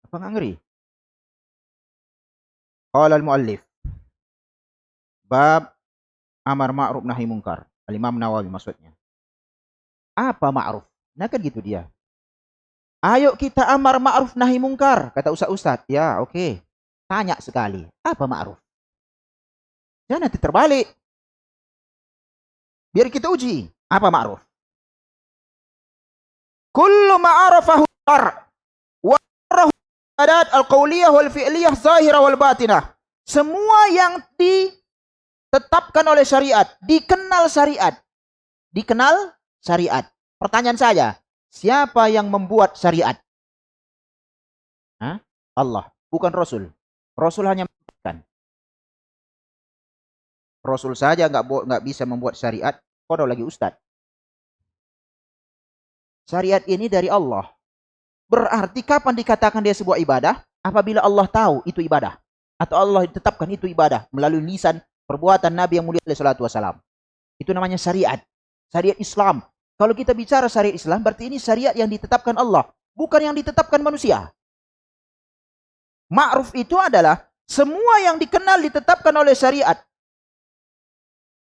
[SPEAKER 1] Apa nggak ngeri? Qala al-muallif. Bab amar ma'ruf nahi mungkar. Al-Imam Nawawi maksudnya. Apa ma'ruf? Nah kan gitu dia. Ayo kita amar ma'ruf nahi mungkar, kata Ustaz. Ya, oke. Tanya sekali, apa ma'ruf? Jangan nanti terbalik. Biar kita uji, apa ma'ruf? kullu ma'arafahu syar' wa adat al-qauliyah wal fi'liyah zahirah wal batinah. Semua yang ditetapkan oleh syariat, dikenal syariat. Dikenal syariat. Pertanyaan saya, siapa yang membuat syariat? Hah? Allah, bukan Rasul. Rasul hanya menetapkan. Rasul saja nggak bisa membuat syariat, kode lagi ustadz. Syariat ini dari Allah. Berarti kapan dikatakan dia sebuah ibadah? Apabila Allah tahu itu ibadah. Atau Allah ditetapkan itu ibadah melalui lisan perbuatan Nabi yang mulia alaihi salatu wasalam. Itu namanya syariat. Syariat Islam. Kalau kita bicara syariat Islam, berarti ini syariat yang ditetapkan Allah, bukan yang ditetapkan manusia. Ma'ruf itu adalah semua yang dikenal ditetapkan oleh syariat.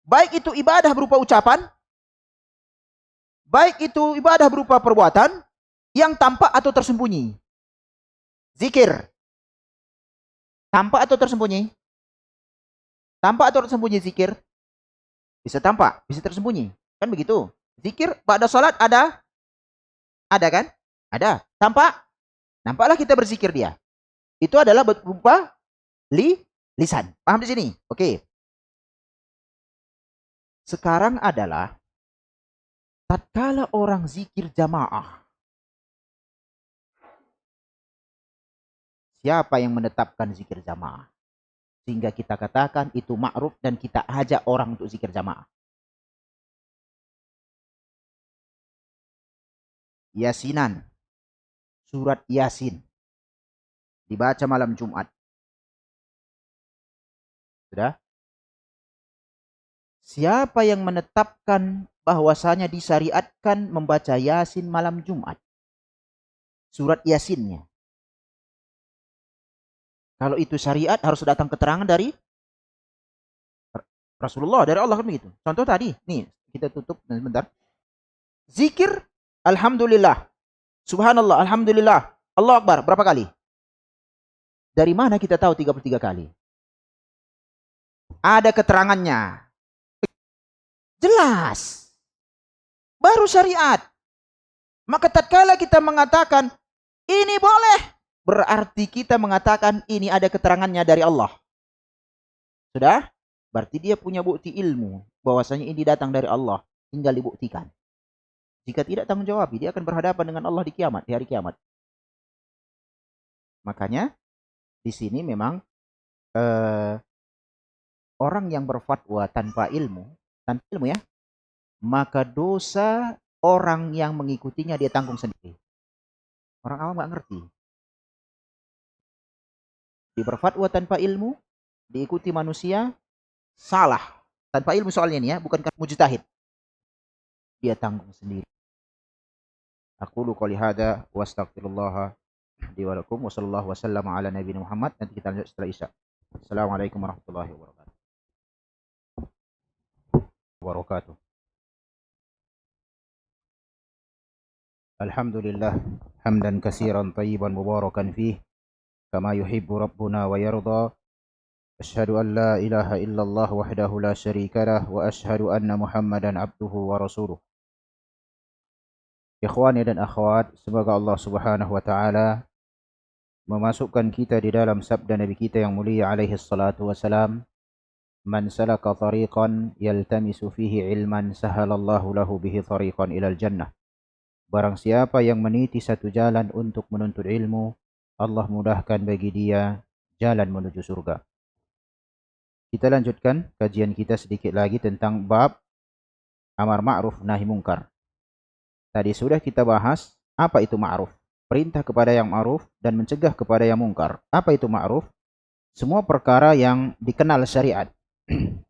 [SPEAKER 1] Baik itu ibadah berupa ucapan, baik itu ibadah berupa perbuatan yang tampak atau tersembunyi. Zikir. Tampak atau tersembunyi? Tampak atau tersembunyi zikir? Bisa tampak, bisa tersembunyi. Kan begitu. Zikir pada salat ada? Ada kan? Ada. Tampak? Nampaklah kita berzikir dia. Itu adalah berupa lisan. Paham di sini? Oke. Sekarang adalah tatkala orang zikir jamaah. Siapa yang menetapkan zikir jamaah? Sehingga kita katakan itu ma'ruf dan kita ajak orang untuk zikir jamaah. Yasinan. Surat Yasin. Dibaca malam Jumat. Sudah? Siapa yang menetapkan bahwasanya disyariatkan membaca Yasin malam Jumat? Surat Yasinnya. Kalau itu syariat harus datang keterangan dari Rasulullah, dari Allah kan begitu. Contoh tadi, nih kita tutup sebentar. Zikir, alhamdulillah, subhanallah, alhamdulillah, Allah Akbar, berapa kali? Dari mana kita tahu 33 kali? Ada keterangannya. Jelas. Baru syariat. Maka tatkala kita mengatakan ini boleh, berarti kita mengatakan ini ada keterangannya dari Allah. Sudah? Berarti dia punya bukti ilmu bahwasanya ini datang dari Allah, tinggal dibuktikan. Jika tidak tanggung jawab, dia akan berhadapan dengan Allah di kiamat, di hari kiamat. Makanya di sini memang orang yang berfatwa tanpa ilmu ya, maka dosa orang yang mengikutinya dia tanggung sendiri. Orang awam nggak ngerti. Dia berfatwa tanpa ilmu, diikuti manusia, salah. Tanpa ilmu soalnya ini ya, bukan karena mujtahid. Dia tanggung sendiri. Aqulu qouli hadza wa astaghfirullah li wa lakum wa sallallahu wasallam ala nabiyina Muhammad. Nanti kita lanjut setelah Isya. Assalamualaikum warahmatullahi wabarakatuh. Alhamdulillah hamdan katsiran thayyiban mubarakan fih kama yuhibbu rabbuna wa yarda. Asyhadu an la ilaha illallah wahdahu la syarika lah wa asyhadu anna Muhammadan abduhu wa rasuluh. Ikhwani dan akhwat, semoga Allah Subhanahu wa taala memasukkan kita di dalam sabda Nabi kita yang mulia alaihi salatu wasalam, man salaka tariqan yaltamisu fihi ilman sahalallahu lahu bihi tariqan ilal jannah. Barang siapa yang meniti satu jalan untuk menuntut ilmu, Allah mudahkan bagi dia jalan menuju surga. Kita lanjutkan kajian kita sedikit lagi tentang bab amar ma'ruf nahi mungkar. Tadi sudah kita bahas apa itu ma'ruf, perintah kepada yang ma'ruf dan mencegah kepada yang mungkar. Apa itu ma'ruf? Semua perkara yang dikenal syariat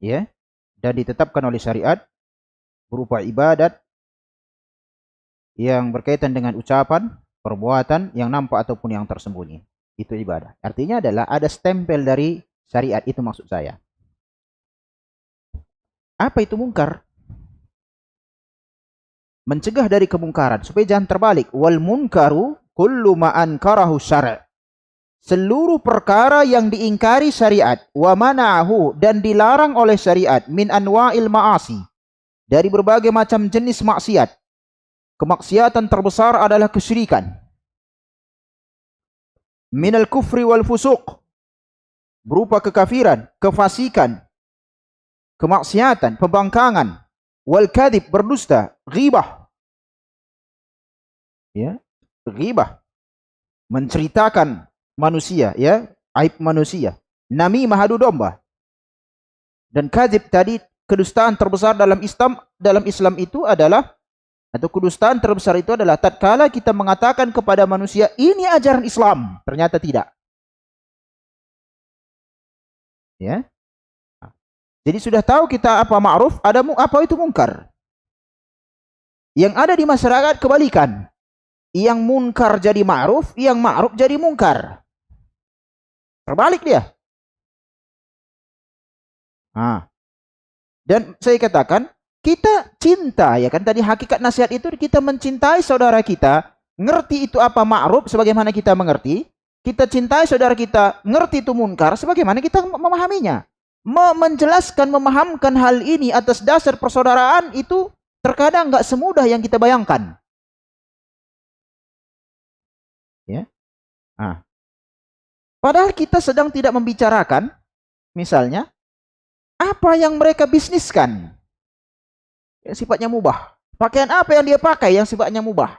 [SPEAKER 1] ya, dan ditetapkan oleh syariat berupa ibadat yang berkaitan dengan ucapan, perbuatan yang nampak ataupun yang tersembunyi. Itu ibadah. Artinya adalah ada stempel dari syariat, itu maksud saya. Apa itu mungkar? Mencegah dari kemungkaran supaya jangan terbalik. Wal munkaru kullu ma ankarahu syara'. Seluruh perkara yang diingkari syariat, wa mana'ahu, dan dilarang oleh syariat, min anwa'il ma'asi, dari berbagai macam jenis maksiat. Kemaksiatan terbesar adalah kesyirikan. Minal kufri wal fusuq, berupa kekafiran, kefasikan, kemaksiatan, pembangkangan, wal kadhib, berdusta, ghibah. Ya, ghibah, menceritakan manusia, ya, aib manusia. Namimah, adu domba. Dan kadzib tadi, kedustaan terbesar dalam Islam itu adalah, atau kedustaan terbesar itu adalah tatkala kita mengatakan kepada manusia ini ajaran Islam, ternyata tidak. Ya. Jadi sudah tahu kita apa ma'ruf, ada apa itu mungkar. Yang ada di masyarakat kebalikan. Yang munkar jadi ma'ruf, yang ma'ruf jadi mungkar. Terbalik dia. Nah. Dan saya katakan, kita cinta, ya kan, tadi hakikat nasihat itu kita mencintai saudara kita, ngerti itu apa ma'ruf sebagaimana kita mengerti, kita cintai saudara kita, ngerti itu munkar sebagaimana kita memahaminya. Menjelaskan, memahamkan hal ini atas dasar persaudaraan itu terkadang nggak semudah yang kita bayangkan. Ya. Nah. Padahal kita sedang tidak membicarakan, misalnya, apa yang mereka bisniskan yang sifatnya mubah. Pakaian apa yang dia pakai yang sifatnya mubah.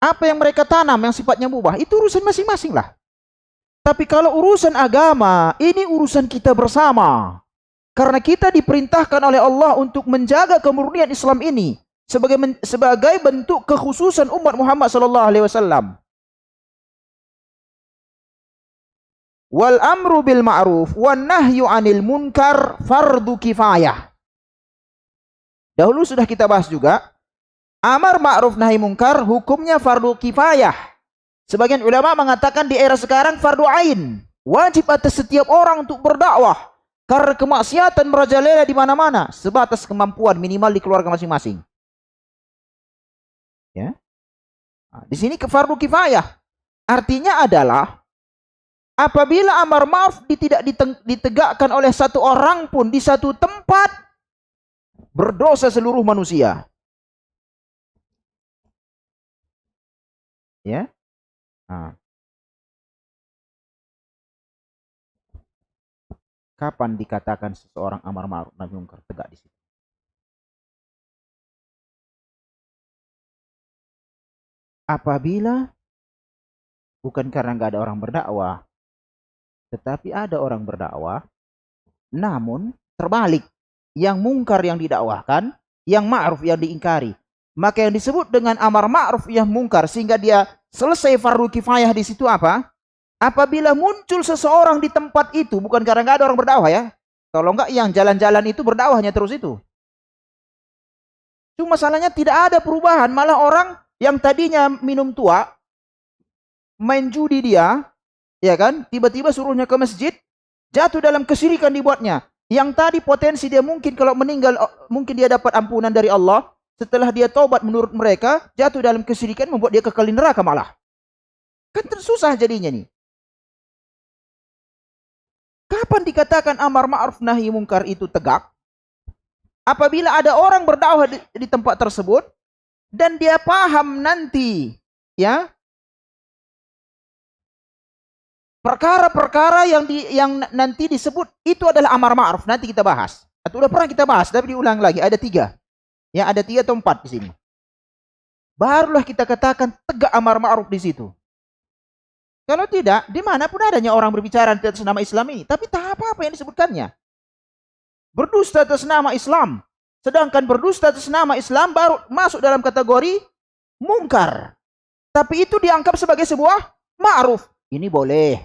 [SPEAKER 1] Apa yang mereka tanam yang sifatnya mubah. Itu urusan masing-masing lah. Tapi kalau urusan agama, ini urusan kita bersama. Karena kita diperintahkan oleh Allah untuk menjaga kemurnian Islam ini sebagai bentuk kekhususan umat Muhammad sallallahu alaihi wasallam. Wal amru bil ma'ruf wan nahyu 'anil munkar fardu kifayah. Dahulu sudah kita bahas juga, amar ma'ruf nahi munkar hukumnya fardu kifayah. Sebagian ulama mengatakan di era sekarang fardu ain, wajib atas setiap orang untuk berdakwah karena kemaksiatan merajalela di mana-mana sebatas kemampuan minimal di keluarga masing-masing. Ya. Nah, di sini ke fardu kifayah artinya adalah apabila amar ma'ruf tidak ditegakkan oleh satu orang pun di satu tempat, berdosa seluruh manusia. Ya. Nah. Kapan dikatakan seseorang amar ma'ruf nahi munkar tegak di situ? Apabila bukan karena nggak ada orang berdakwah, tetapi ada orang berdakwah, namun terbalik, yang mungkar yang didakwahkan, yang ma'ruf yang diingkari. Maka yang disebut dengan amar ma'ruf yang mungkar sehingga dia selesai fardu kifayah di situ apa? Apabila muncul seseorang di tempat itu, bukan karena nggak ada orang berdakwah ya. Kalau nggak yang jalan-jalan itu berdakwahnya terus itu. Cuma masalahnya tidak ada perubahan, malah orang yang tadinya minum tua, main judi dia, ya kan, tiba-tiba suruhnya ke masjid, jatuh dalam kesyirikan dibuatnya. Yang tadi potensi dia mungkin kalau meninggal, mungkin dia dapat ampunan dari Allah, setelah dia taubat menurut mereka, jatuh dalam kesyirikan membuat dia kekal di neraka malah. Kan susah jadinya nih. Kapan dikatakan amar ma'ruf nahi mungkar itu tegak? Apabila ada orang berdakwah di tempat tersebut dan dia paham nanti, ya, perkara-perkara yang nanti disebut itu adalah amar ma'ruf, nanti kita bahas. Atau udah pernah kita bahas, tapi diulang lagi. Ada 3. Ya, ada 3 atau 4 di sini. Barulah kita katakan tegak amar ma'ruf di situ. Kalau tidak, dimanapun adanya orang berbicara atas nama Islam ini, tapi tak apa-apa yang disebutkannya. Berdusta atas nama Islam. Sedangkan berdusta atas nama Islam baru masuk dalam kategori mungkar. Tapi itu dianggap sebagai sebuah ma'ruf. Ini boleh.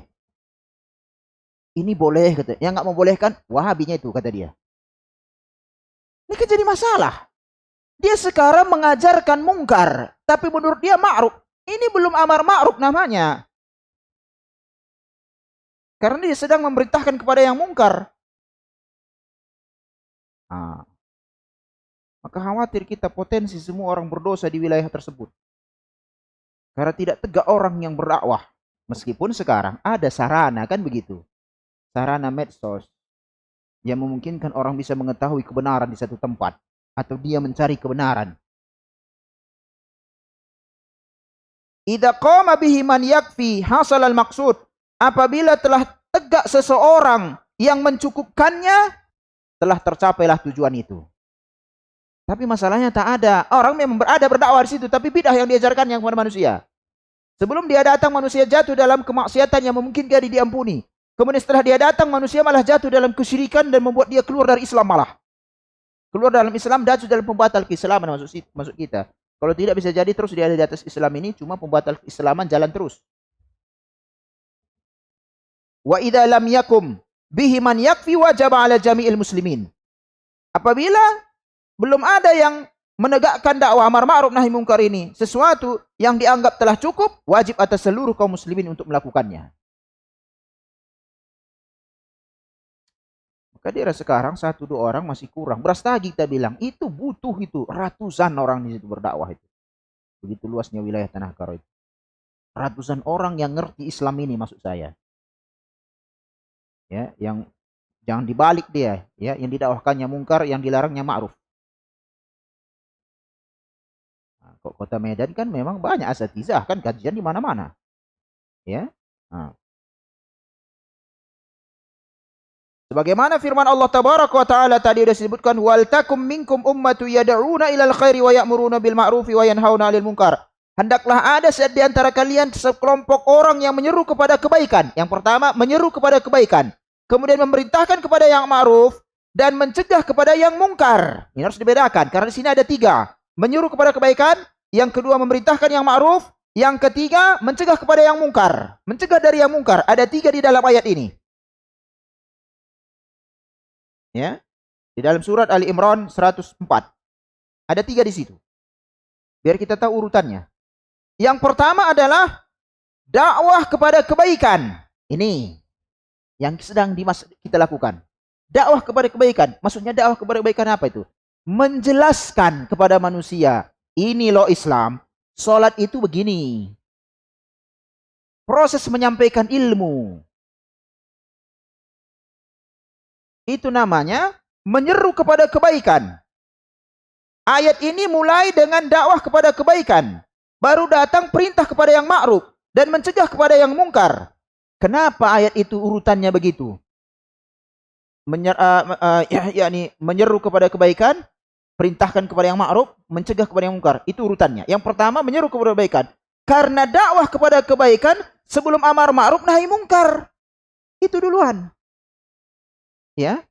[SPEAKER 1] Ini boleh, kata. Yang nggak membolehkan, Wahabinya itu, kata dia. Ini kan jadi masalah. Dia sekarang mengajarkan mungkar, tapi menurut dia ma'ruf. Ini belum amar ma'ruf namanya. Karena dia sedang memerintahkan kepada yang mungkar. Nah, maka khawatir kita potensi semua orang berdosa di wilayah tersebut. Karena tidak tegak orang yang berdakwah. Meskipun sekarang ada sarana, kan begitu. Sarana medsos yang memungkinkan orang bisa mengetahui kebenaran di satu tempat. Atau dia mencari kebenaran. Idza qama bihi man yakfi hasal al maqsud. Apabila telah tegak seseorang yang mencukupkannya, telah tercapailah tujuan itu. Tapi masalahnya tak ada. Orang memang berdakwah di situ, tapi bidah yang diajarkan yang kepada manusia. Sebelum dia datang, manusia jatuh dalam kemaksiatan yang memungkinkan diampuni. Kemudian setelah dia datang, manusia malah jatuh dalam kesyirikan dan membuat dia keluar dari Islam malah. Keluar dalam Islam, jatuh dalam pembatal keislaman masuk kita. Kalau tidak bisa jadi terus dia ada di atas Islam ini, cuma pembatal keislaman jalan terus. Wa idza lam yakum bihi man yakfi wajib ala jami'il muslimin. Apabila belum ada yang menegakkan dakwah amar ma'ruf nahi mungkar ini, sesuatu yang dianggap telah cukup, wajib atas seluruh kaum muslimin untuk melakukannya. Maka daerah sekarang 1-2 orang masih kurang. Beras tagi kita bilang, itu butuh itu ratusan orang di situ berdakwah itu. Begitu luasnya wilayah Tanah Karo itu. Ratusan orang yang ngerti Islam ini maksud saya. Ya, yang jangan dibalik dia, ya, yang didakwahkannya mungkar, yang dilarangnya ma'ruf. Kota Medan kan memang banyak asatizah kan, kajian di mana-mana. Ya. Nah. Sebagaimana firman Allah tabaraka wa taala tadi sudah disebutkan, wal takum minkum ummatu yad'una ilal khairi wa ya'muruna bil ma'rufi wa yanhauna 'anil munkar. Hendaklah ada di antara kalian sekelompok orang yang menyeru kepada kebaikan. Yang pertama, menyeru kepada kebaikan. Kemudian memerintahkan kepada yang ma'ruf dan mencegah kepada yang mungkar. Ini harus dibedakan karena di sini ada 3. Menyeru kepada kebaikan, yang kedua memerintahkan yang ma'ruf, yang ketiga mencegah kepada yang mungkar. Mencegah dari yang mungkar. Ada 3 di dalam ayat ini. Ya. Di dalam surat Ali Imran 104. Ada 3 di situ. Biar kita tahu urutannya. Yang pertama adalah dakwah kepada kebaikan. Ini yang sedang kita lakukan. Dakwah kepada kebaikan. Maksudnya dakwah kepada kebaikan apa itu? Menjelaskan kepada manusia, ini loh Islam, salat itu begini. Proses menyampaikan ilmu. Itu namanya menyeru kepada kebaikan. Ayat ini mulai dengan dakwah kepada kebaikan. Baru datang perintah kepada yang ma'ruf dan mencegah kepada yang mungkar. Kenapa ayat itu urutannya begitu? Menyeru kepada kebaikan, perintahkan kepada yang ma'ruf, mencegah kepada yang mungkar. Itu urutannya. Yang pertama menyeru kepada kebaikan. Karena dakwah kepada kebaikan sebelum amar ma'ruf nahi mungkar. Itu duluan. Ya.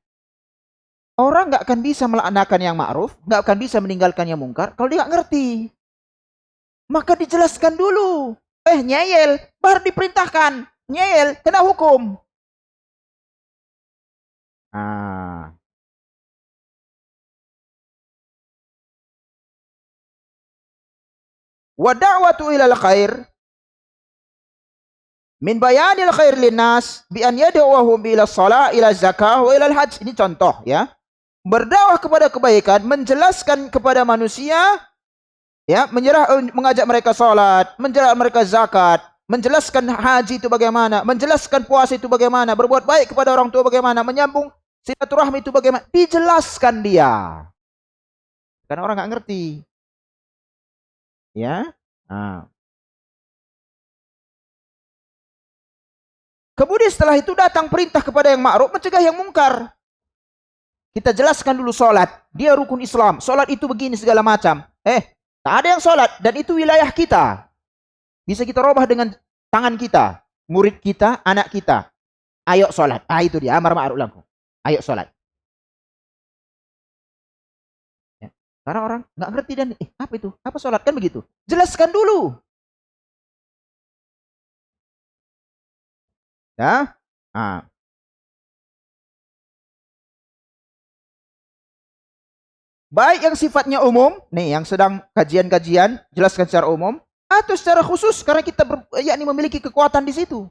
[SPEAKER 1] Orang nggak akan bisa melaksanakan yang ma'ruf, nggak akan bisa meninggalkan yang mungkar kalau dia nggak ngerti. Maka dijelaskan dulu. Nyeyel, baru diperintahkan. Nyeyel, kena hukum. Wa da'watu ilal khair min bayanil khair linnas bi an yad'uhum ila shalah, ila zakah, wa ila hajj. Ini contoh ya. Berdakwah kepada kebaikan, menjelaskan kepada manusia, ya, mengajak mereka salat, menjelaskan mereka zakat, menjelaskan haji itu bagaimana, menjelaskan puasa itu bagaimana, berbuat baik kepada orang tua bagaimana, menyambung silaturahmi itu bagaimana, dijelaskan dia. Karena orang nggak ngerti. Ya. Kemudian setelah itu datang perintah kepada yang ma'ruf, mencegah yang mungkar. Kita jelaskan dulu sholat. Dia rukun Islam. Sholat itu begini segala macam. Tak ada yang sholat. Dan itu wilayah kita. Bisa kita robah dengan tangan kita. Murid kita, anak kita. Ayo sholat. Itu dia. Amar ma'ruf langsung. Ayo sholat. Ya. Karena orang nggak ngerti dan apa itu? Apa sholat? Kan begitu. Jelaskan dulu. Ya. Baik yang sifatnya umum, nih yang sedang kajian-kajian, jelaskan secara umum, atau secara khusus karena kita memiliki kekuatan di situ.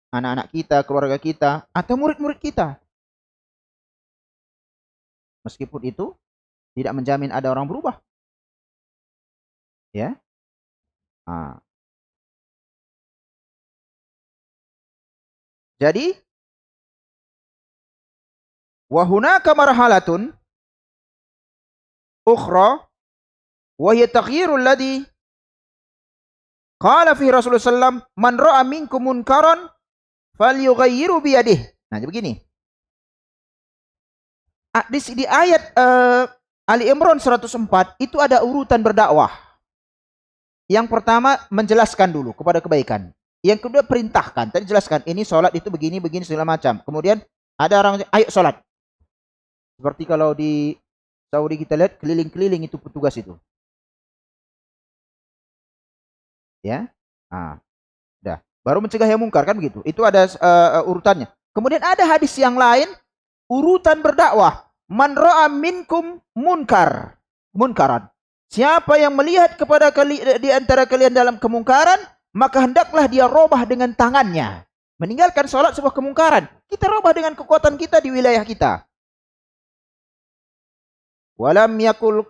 [SPEAKER 1] Anak-anak kita, keluarga kita, atau murid-murid kita. Meskipun itu tidak menjamin ada orang berubah. Ya. Jadi wa hunaka marhalatun ukhra wa hiya taghyirul ladhi Qala fi Rasulullah sallam, man ra'a minkum munkaran falyughayyiru bi yadihi. Nah, begini. Di ayat Ali Imran 104 itu ada urutan berdakwah. Yang pertama menjelaskan dulu kepada kebaikan. Yang kedua perintahkan. Tadi jelaskan ini sholat itu begini segala macam. Kemudian ada orang ayo sholat. Seperti kalau di Saudi kita lihat keliling-keliling itu petugas itu. Ya. Nah, dah. Baru mencegah yang mungkar kan begitu. Itu ada urutannya. Kemudian ada hadis yang lain urutan berdakwah. Man ra'a minkum munkaran. Siapa yang melihat kepada di antara kalian dalam kemungkaran, maka hendaklah dia robah dengan tangannya. Meninggalkan sholat sebuah kemungkaran. Kita robah dengan kekuatan kita di wilayah kita. Walam yakul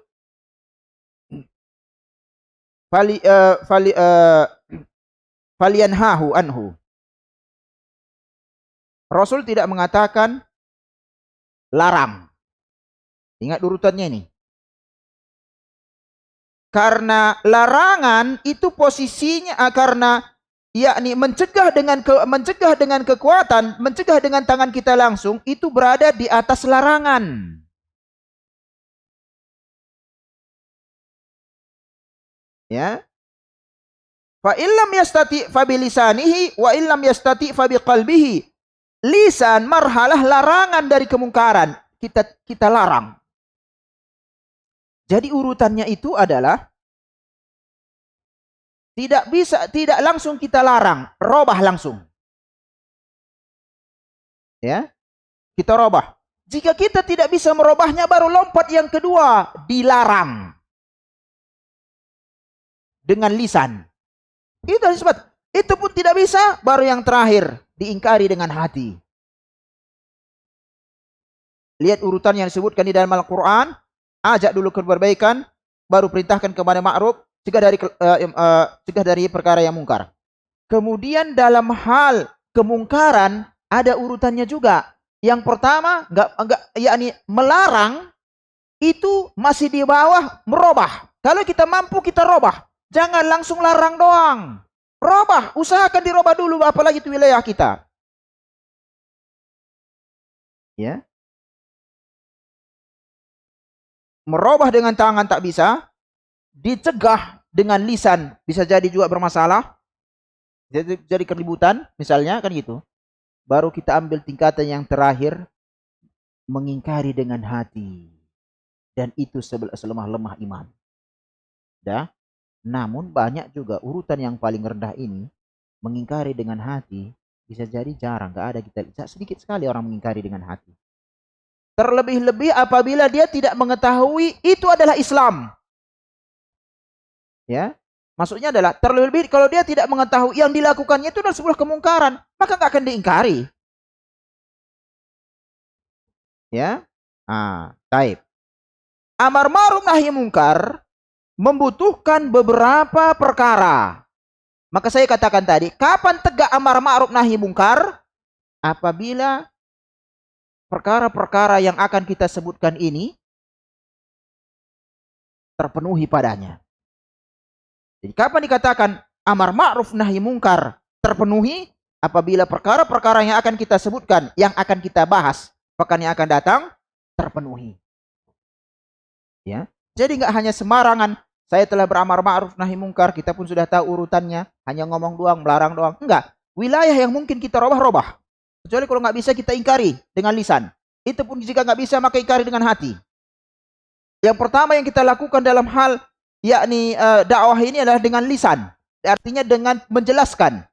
[SPEAKER 1] falianhahu anhu. Rasul tidak mengatakan larang. Ingat urutannya ini. Karena larangan itu posisinya karena yakni mencegah dengan kekuatan, mencegah dengan tangan kita langsung itu berada di atas larangan. Ya. Fa illam yastati fa bilisanihi wa illam yastati fa biqalbihi. Lisan marhalah larangan dari kemungkaran. Kita larang. Jadi urutannya itu adalah tidak langsung kita larang, robah langsung. Ya. Kita robah. Jika kita tidak bisa merubahnya baru lompat yang kedua, dilarang. Dengan lisan. Itu disebut. Itu pun tidak bisa, baru yang terakhir diingkari dengan hati. Lihat urutan yang disebutkan di dalam Al-Quran. Ajak dulu kebaikan, baru perintahkan kepada ma'ruf, cegah dari perkara yang mungkar. Kemudian dalam hal kemungkaran ada urutannya juga. Yang pertama yakni melarang itu masih di bawah merubah. Kalau kita mampu kita robah. Jangan langsung larang doang. Robah, usahakan dirobah dulu apalagi itu wilayah kita. Ya. Merubah dengan tangan tak bisa, dicegah dengan lisan bisa jadi juga bermasalah. Jadi keributan misalnya kan gitu. Baru kita ambil tingkatan yang terakhir mengingkari dengan hati. Dan itu selemah-lemah iman. Dah. Namun banyak juga urutan yang paling rendah ini mengingkari dengan hati bisa jadi jarang, enggak ada kita sedikit sekali orang mengingkari dengan hati. Terlebih-lebih apabila dia tidak mengetahui itu adalah Islam. Ya. Maksudnya adalah terlebih kalau dia tidak mengetahui yang dilakukannya itu adalah sebuah kemungkaran, maka enggak akan diingkari. Ya. Taib. Amar ma'ruf nahi mungkar membutuhkan beberapa perkara. Maka saya katakan tadi, kapan tegak amar ma'ruf nahi mungkar? Apabila perkara-perkara yang akan kita sebutkan ini terpenuhi padanya. Jadi kapan dikatakan amar ma'ruf nahi mungkar terpenuhi? Apabila perkara-perkara yang akan kita sebutkan, yang akan kita bahas pekan yang akan datang terpenuhi. Ya. Jadi enggak hanya sembarangan saya telah beramar ma'ruf nahi mungkar, kita pun sudah tahu urutannya, hanya ngomong doang, melarang doang. Enggak. Wilayah yang mungkin kita robah. Kecuali kalau enggak bisa kita ingkari dengan lisan. Itu pun jika enggak bisa maka ingkari dengan hati. Yang pertama yang kita lakukan dalam hal yakni dakwah ini adalah dengan lisan. Artinya dengan menjelaskan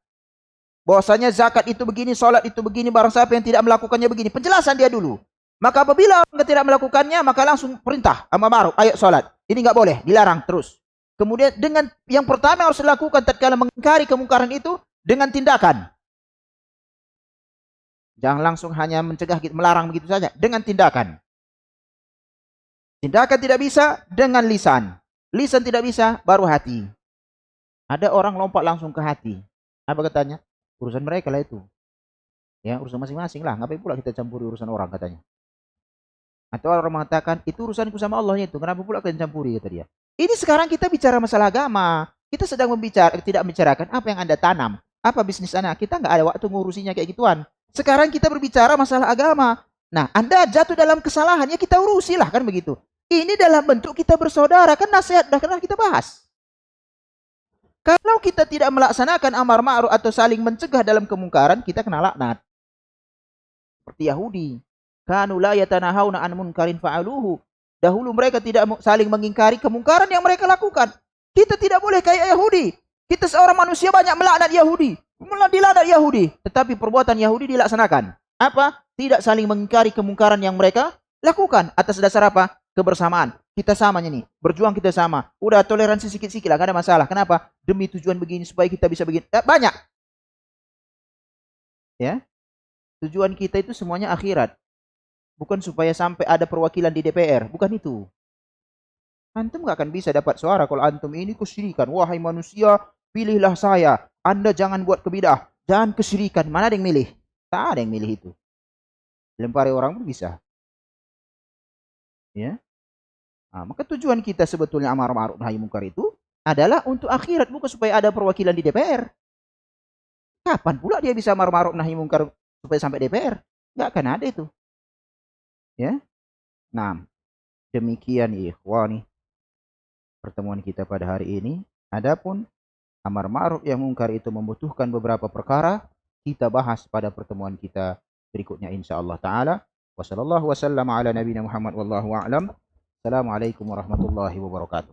[SPEAKER 1] bahwasanya zakat itu begini, salat itu begini, barang siapa yang tidak melakukannya begini. Penjelasan dia dulu. Maka apabila orang tidak melakukannya, maka langsung perintah amar ma'ruf, ayo salat. Ini enggak boleh, dilarang terus. Kemudian dengan yang pertama yang harus dilakukan tatkala mengingkari kemungkaran itu dengan tindakan. Jangan langsung hanya mencegah, melarang begitu saja, dengan tindakan. Tindakan tidak bisa dengan lisan. Lisan tidak bisa baru hati. Ada orang lompat langsung ke hati. Apa katanya? Urusan mereka lah itu. Ya, urusan masing-masing lah. Ngapain pula kita campuri urusan orang katanya. Atau orang mengatakan, itu urusanku sama Allah itu. Kenapa pula kalian campuri, kata dia. Ini sekarang kita bicara masalah agama. Kita sedang tidak membicarakan apa yang Anda tanam, apa bisnis Anda. Kita nggak ada waktu ngurusinya kayak gituan. Sekarang kita berbicara masalah agama. Nah, Anda jatuh dalam kesalahan, ya kita urusilah, kan begitu. Ini dalam bentuk kita bersaudara, kan nasihat dah pernah kita bahas. Kalau kita tidak melaksanakan amar ma'ruf atau saling mencegah dalam kemungkaran, kita kena laknat. Seperti Yahudi. Kanu la yatanahawna an munkarin fa'aluhu. Dahulu mereka tidak saling mengingkari kemungkaran yang mereka lakukan. Kita tidak boleh kayak Yahudi. Kita seorang manusia banyak melaknat Yahudi. Dilaknat Yahudi. Tetapi perbuatan Yahudi dilaksanakan. Apa? Tidak saling mengingkari kemungkaran yang mereka lakukan. Atas dasar apa? Kebersamaan. Kita samanya nih. Berjuang kita sama. Udah toleransi sikit-sikit lah. Gak ada masalah. Kenapa? Demi tujuan begini. Supaya kita bisa begini. Banyak. Ya. Tujuan kita itu semuanya akhirat. Bukan supaya sampai ada perwakilan di DPR. Bukan itu. Antum gak akan bisa dapat suara kalau antum ini kesyirikan. Wahai manusia, pilihlah saya. Anda jangan buat kebidah. Jangan kesyirikan. Mana ada yang milih? Tak ada yang milih itu. Lempari orang pun bisa. Ya. Nah, maka tujuan kita sebetulnya amar ma'ruf nahi munkar itu adalah untuk akhirat, bukan supaya ada perwakilan di DPR. Kapan pula dia bisa amar ma'ruf nahi munkar supaya sampai DPR? Gak akan ada itu. Ya. Nah, demikian ikhwani pertemuan kita pada hari ini. Adapun amar ma'ruf yang mungkar itu membutuhkan beberapa perkara, kita bahas pada pertemuan kita berikutnya insyaallah taala. Wassallallahu wasallam ala nabiyina Muhammad wallahu a'lam. Assalamualaikum warahmatullahi wabarakatuh.